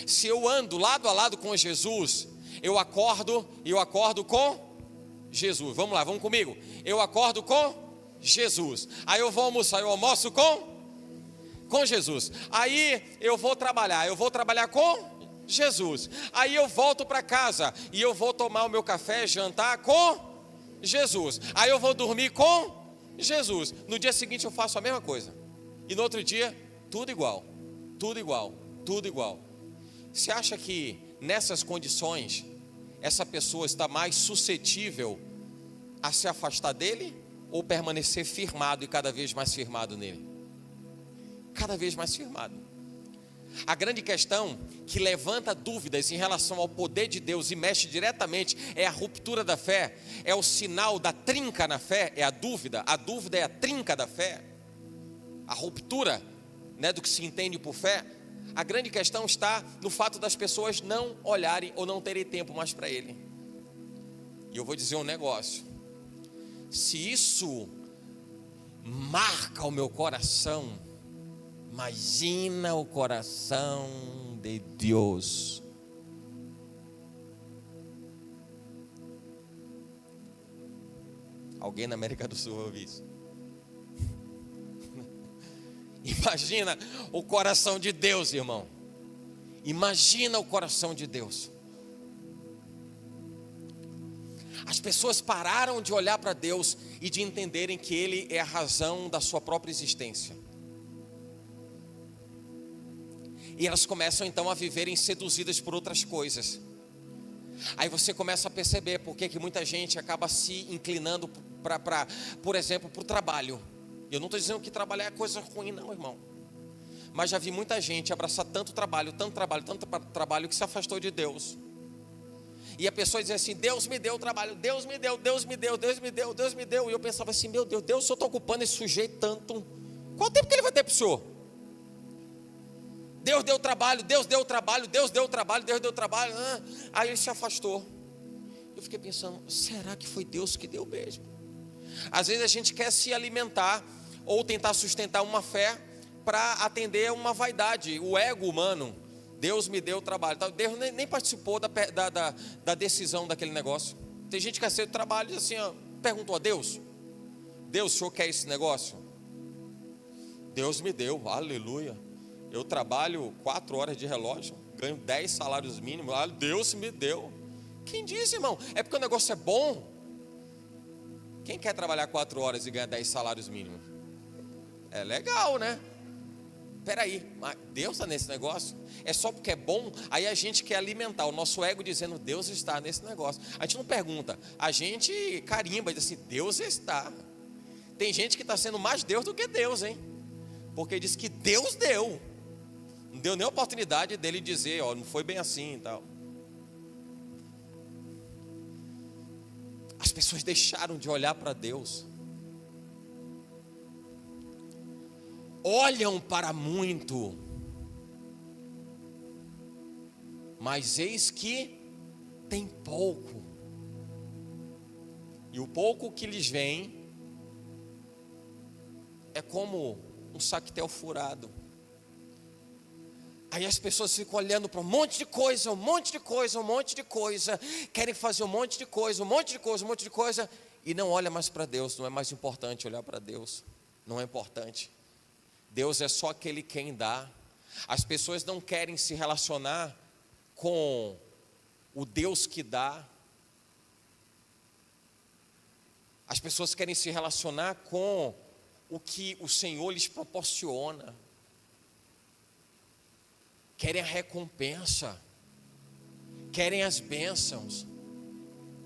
Se eu ando lado a lado com Jesus, eu acordo com Jesus. Vamos lá, vamos comigo. Eu acordo com Jesus. Aí eu vou almoçar, eu almoço com Jesus. Aí eu vou trabalhar com Jesus. Aí eu volto para casa e eu vou tomar o meu café, jantar com Jesus. Aí eu vou dormir com Jesus. No dia seguinte eu faço a mesma coisa. E no outro dia, tudo igual. Tudo igual. Tudo igual. Você acha que nessas condições essa pessoa está mais suscetível a se afastar dele ou permanecer firmado e cada vez mais firmado nele? Cada vez mais firmado. A grande questão que levanta dúvidas em relação ao poder de Deus e mexe diretamente é a ruptura da fé, é o sinal da trinca na fé, é a dúvida é a trinca da fé, a ruptura, né, do que se entende por fé. A grande questão está no fato das pessoas não olharem ou não terem tempo mais para Ele. E eu vou dizer um negócio, se isso marca o meu coração, imagina o coração de Deus. Alguém na América do Sul ouviu isso? Imagina o coração de Deus, irmão. Imagina o coração de Deus. As pessoas pararam de olhar para Deus e de entenderem que Ele é a razão da sua própria existência. E elas começam então a viverem seduzidas por outras coisas. Aí você começa a perceber por que muita gente acaba se inclinando por exemplo, para o trabalho. Eu não estou dizendo que trabalhar é coisa ruim não, irmão. Mas já vi muita gente abraçar tanto trabalho que se afastou de Deus. E a pessoa dizia assim, Deus me deu o trabalho, Deus me deu. E eu pensava assim, meu Deus, eu só estou ocupando esse sujeito tanto. Qual tempo que ele vai ter para o senhor? Deus deu trabalho. Aí ele se afastou. Eu fiquei pensando, será que foi Deus que deu mesmo? Às vezes a gente quer se alimentar ou tentar sustentar uma fé para atender uma vaidade, o ego humano. Deus me deu trabalho. Deus nem participou da decisão daquele negócio. Tem gente que aceita o trabalho e assim, perguntou a Deus, o senhor quer esse negócio? Deus me deu, aleluia. Eu trabalho 4 horas de relógio, ganho 10 salários mínimos, Deus me deu. Quem disse, irmão? É porque o negócio é bom. Quem quer trabalhar 4 horas e ganhar 10 salários mínimos? É legal, né? Peraí, mas Deus está nesse negócio? É só porque é bom? Aí a gente quer alimentar o nosso ego dizendo, Deus está nesse negócio. A gente não pergunta, a gente carimba e diz assim, Deus está. Tem gente que está sendo mais Deus do que Deus, hein? Porque diz que Deus deu. Não deu nem a oportunidade dele dizer, não foi bem assim e tal. As pessoas deixaram de olhar para Deus. Olham para muito, mas eis que tem pouco. E o pouco que lhes vem é como um saquetel furado. Aí as pessoas ficam olhando para um monte de coisa, querem fazer um monte de coisa, e não olha mais para Deus. Não é mais importante olhar para Deus, não é importante. Deus é só aquele quem dá. As pessoas não querem se relacionar com o Deus que dá. As pessoas querem se relacionar com o que o Senhor lhes proporciona. Querem a recompensa, querem as bênçãos,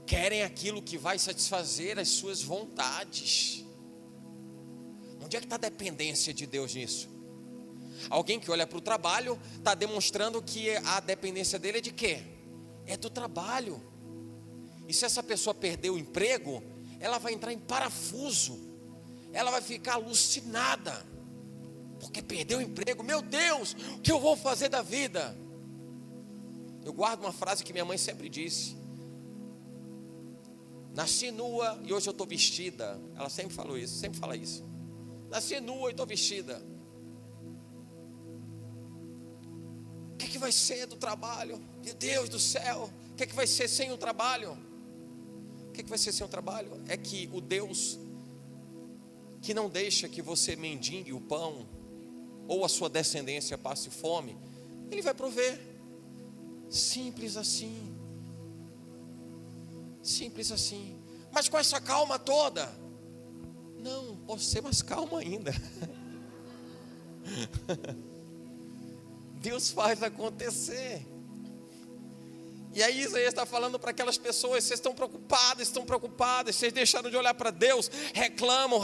querem aquilo que vai satisfazer as suas vontades. Onde é que está a dependência de Deus nisso? Alguém que olha para o trabalho está demonstrando que a dependência dele é de quê? É do trabalho. E se essa pessoa perder o emprego, ela vai entrar em parafuso, ela vai ficar alucinada, porque perdeu o emprego. Meu Deus, o que eu vou fazer da vida? Eu guardo uma frase que minha mãe sempre disse: nasci nua e hoje eu estou vestida. Ela sempre falou isso, sempre fala isso. Nasci nua e estou vestida. O que vai ser do trabalho? Meu Deus do céu, o que vai ser sem o trabalho? O que vai ser sem o trabalho? É que o Deus que não deixa que você mendigue o pão, ou a sua descendência passe fome, Ele vai prover. Simples assim. Simples assim. Mas com essa calma toda? Não, posso ser mais calmo ainda. Deus faz acontecer. E aí Isaías está falando para aquelas pessoas: vocês estão preocupadas, vocês deixaram de olhar para Deus, reclamam,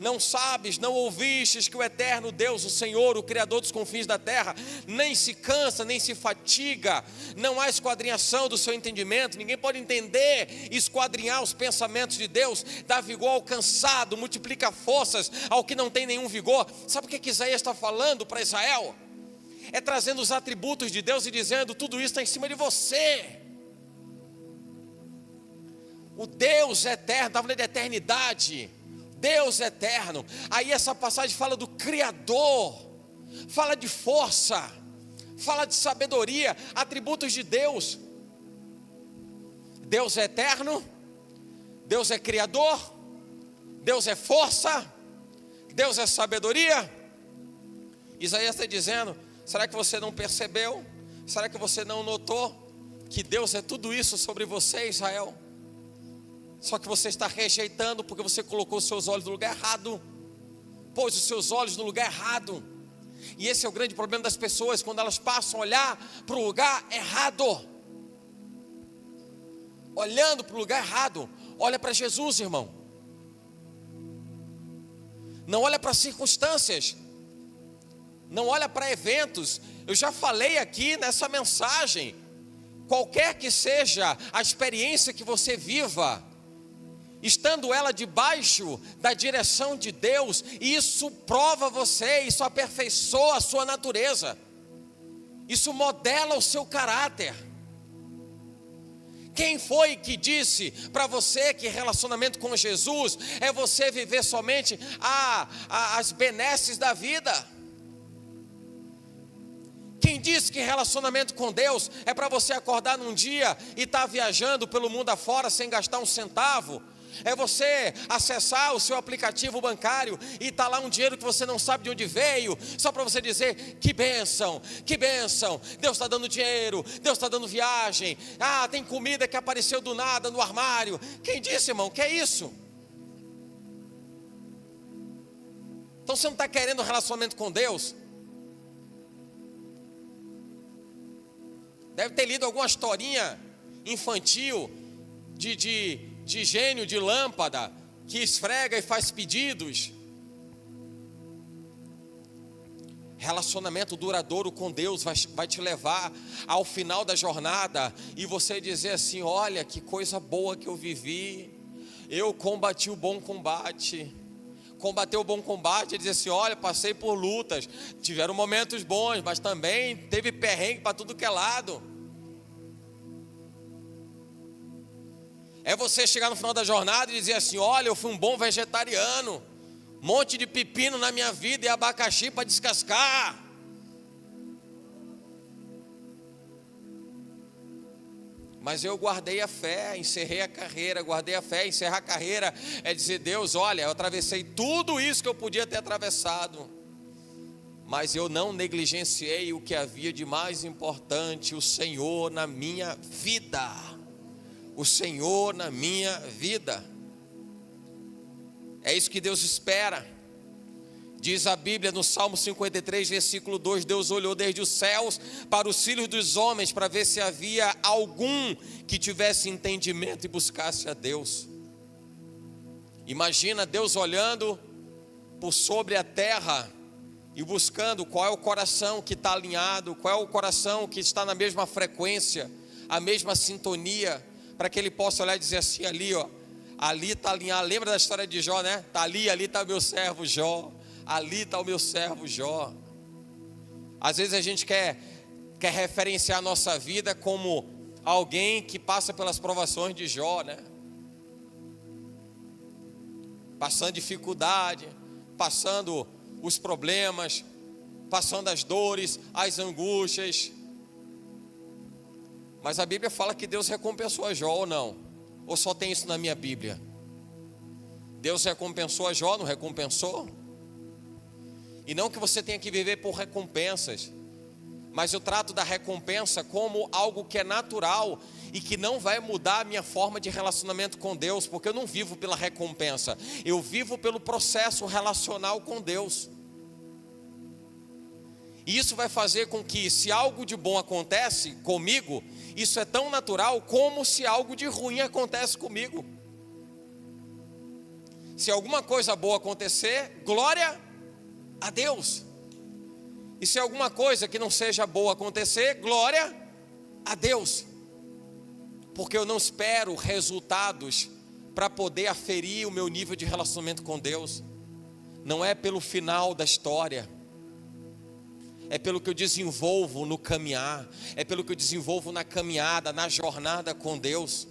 não sabes, não ouvistes que o eterno Deus, o Senhor, o Criador dos confins da terra, nem se cansa, nem se fatiga, não há esquadrinhação do seu entendimento, ninguém pode entender e esquadrinhar os pensamentos de Deus, dá vigor ao cansado, multiplica forças ao que não tem nenhum vigor. Sabe o que Isaías está falando para Israel? É trazendo os atributos de Deus e dizendo: tudo isso está em cima de você. O Deus eterno, está falando de eternidade, Deus eterno. Aí essa passagem fala do Criador, fala de força, fala de sabedoria, atributos de Deus. Deus é eterno, Deus é Criador, Deus é força, Deus é sabedoria. Isaías está dizendo: será que você não percebeu? Será que você não notou que Deus é tudo isso sobre você, Israel? Só que você está rejeitando porque você colocou os seus olhos no lugar errado, pôs os seus olhos no lugar errado. E esse é o grande problema das pessoas, quando elas passam a olhar para o lugar errado. Olhando para o lugar errado. Olha para Jesus, irmão. Não olha para as circunstâncias, não olha para eventos. Eu já falei aqui nessa mensagem: qualquer que seja a experiência que você viva, estando ela debaixo da direção de Deus, isso prova você, isso aperfeiçoa a sua natureza, isso modela o seu caráter. Quem foi que disse para você que relacionamento com Jesus é você viver somente as benesses da vida? Quem disse que relacionamento com Deus é para você acordar num dia e estar viajando pelo mundo afora sem gastar um centavo? É você acessar o seu aplicativo bancário e está lá um dinheiro que você não sabe de onde veio, só para você dizer: que bênção, Deus está dando dinheiro, Deus está dando viagem, tem comida que apareceu do nada no armário. Quem disse, irmão, que é isso? Então você não está querendo relacionamento com Deus? Deve ter lido alguma historinha infantil de gênio de lâmpada que esfrega e faz pedidos. Relacionamento duradouro com Deus vai te levar ao final da jornada e você dizer assim: olha que coisa boa que eu vivi, eu combati o bom combate. Combater o bom combate é dizer assim: olha, passei por lutas, tiveram momentos bons, mas também teve perrengue para tudo que é lado. É você chegar no final da jornada e dizer assim: olha, eu fui um bom vegetariano, monte de pepino na minha vida e abacaxi para descascar. Mas eu guardei a fé, encerrei a carreira. Guardei a fé, encerrar a carreira é dizer: Deus, olha, eu atravessei tudo isso que eu podia ter atravessado, mas eu não negligenciei o que havia de mais importante: o Senhor na minha vida. O Senhor na minha vida. É isso que Deus espera. Diz a Bíblia no Salmo 53, versículo 2: Deus olhou desde os céus para os filhos dos homens, para ver se havia algum que tivesse entendimento e buscasse a Deus. Imagina Deus olhando por sobre a terra e buscando qual é o coração que está alinhado, qual é o coração que está na mesma frequência, a mesma sintonia, para que ele possa olhar e dizer assim, ali ó, ali está alinhado. Lembra da história de Jó, né? Está ali está o meu servo Jó, ali está o meu servo Jó. Às vezes a gente quer referenciar a nossa vida como alguém que passa pelas provações de Jó, né? Passando dificuldade, passando os problemas, passando as dores, as angústias. Mas a Bíblia fala que Deus recompensou a Jó ou não? Ou só tem isso na minha Bíblia? Deus recompensou a Jó, não recompensou? E não que você tenha que viver por recompensas, mas eu trato da recompensa como algo que é natural e que não vai mudar a minha forma de relacionamento com Deus, porque eu não vivo pela recompensa, eu vivo pelo processo relacional com Deus. E isso vai fazer com que, se algo de bom acontece comigo, isso é tão natural como se algo de ruim acontece comigo. Se alguma coisa boa acontecer, glória a Deus. E se alguma coisa que não seja boa acontecer, glória a Deus. Porque eu não espero resultados para poder aferir o meu nível de relacionamento com Deus. Não é pelo final da história, é pelo que eu desenvolvo no caminhar, é pelo que eu desenvolvo na caminhada, na jornada com Deus.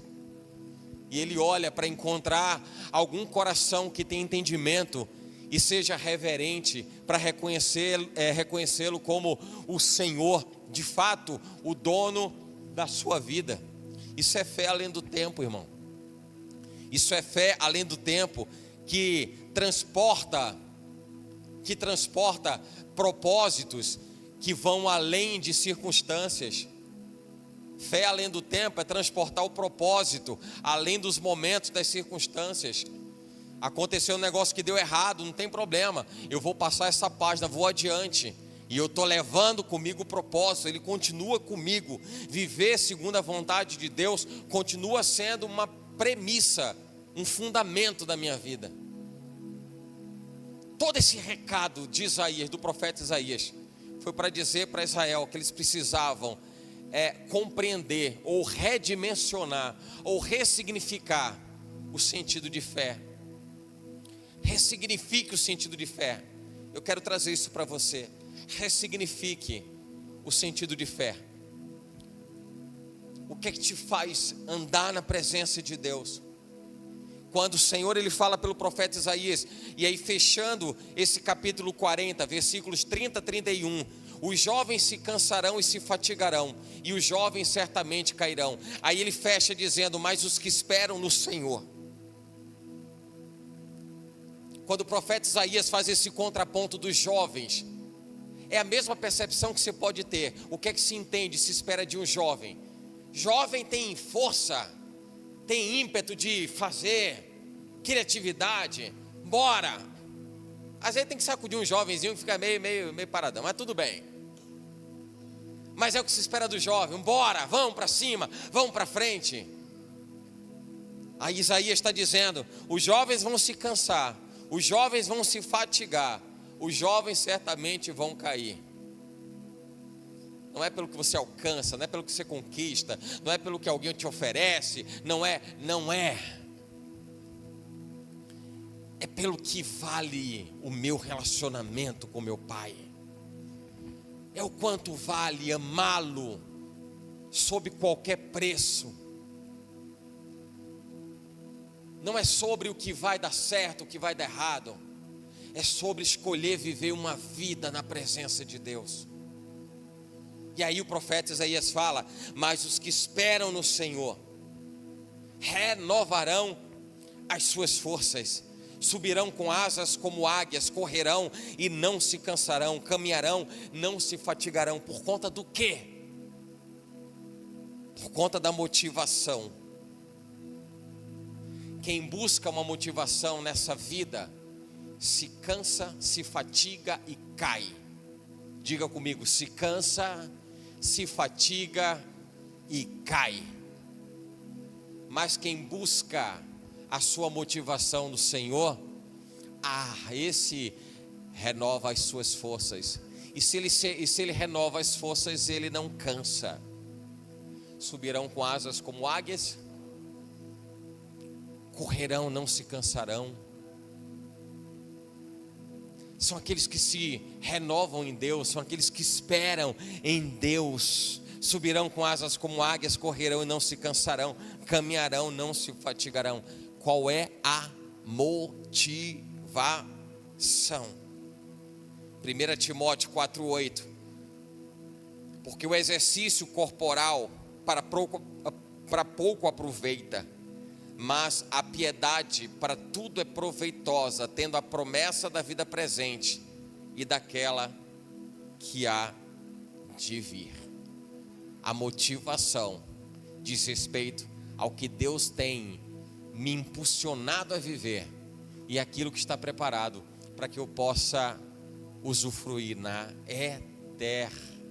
E Ele olha para encontrar algum coração que tenha entendimento e seja reverente para reconhecê-lo como o Senhor, de fato, o dono da sua vida. Isso é fé além do tempo, irmão. Isso é fé além do tempo que transporta propósitos que vão além de circunstâncias. Fé além do tempo é transportar o propósito além dos momentos, das circunstâncias. Aconteceu um negócio que deu errado, não tem problema, eu vou passar essa página, vou adiante, e eu estou levando comigo o propósito, ele continua comigo. Viver segundo a vontade de Deus continua sendo uma premissa, um fundamento da minha vida. Todo esse recado de Isaías, do profeta Isaías, foi para dizer para Israel que eles precisavam compreender, ou redimensionar, ou ressignificar o sentido de fé. Ressignifique o sentido de fé. Eu quero trazer isso para você. Ressignifique o sentido de fé. O que é que te faz andar na presença de Deus? Quando o Senhor ele fala pelo profeta Isaías, e aí fechando esse capítulo 40, versículos 30 a 31, os jovens se cansarão e se fatigarão, e os jovens certamente cairão. Aí ele fecha dizendo, mas os que esperam no Senhor. Quando o profeta Isaías faz esse contraponto dos jovens, é a mesma percepção que você pode ter. O que é que se entende, se espera de um jovem? Jovem tem força, tem ímpeto de fazer, criatividade, bora. Às vezes tem que sacudir um jovenzinho que fica meio paradão, mas tudo bem. Mas é o que se espera do jovem, bora, vamos para cima, vamos para frente. Aí Isaías está dizendo, os jovens vão se cansar, os jovens vão se fatigar, os jovens certamente vão cair. Não é pelo que você alcança, não é pelo que você conquista, não é pelo que alguém te oferece, não é. É pelo que vale o meu relacionamento com meu Pai. É o quanto vale amá-lo sob qualquer preço. Não é sobre o que vai dar certo, o que vai dar errado. É sobre escolher viver uma vida na presença de Deus. E aí o profeta Isaías fala, mas os que esperam no Senhor renovarão as suas forças, subirão com asas como águias, correrão e não se cansarão, caminharão, não se fatigarão. Por conta do quê? Por conta da motivação. Quem busca uma motivação nessa vida, se cansa, se fatiga e cai. Diga comigo, se cansa, se fatiga e cai. Mas quem busca a sua motivação no Senhor, esse renova as suas forças. E se ele renova as forças, ele não cansa. Subirão com asas como águias, correrão, não se cansarão. São aqueles que se renovam em Deus, são aqueles que esperam em Deus. Subirão com asas como águias, correrão e não se cansarão, caminharão, não se fatigarão. Qual é a motivação? 1 Timóteo 4,8. Porque o exercício corporal para pouco aproveita, mas a piedade para tudo é proveitosa, tendo a promessa da vida presente e daquela que há de vir. A motivação diz respeito ao que Deus tem me impulsionado a viver e aquilo que está preparado para que eu possa usufruir na eternidade.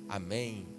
Amém.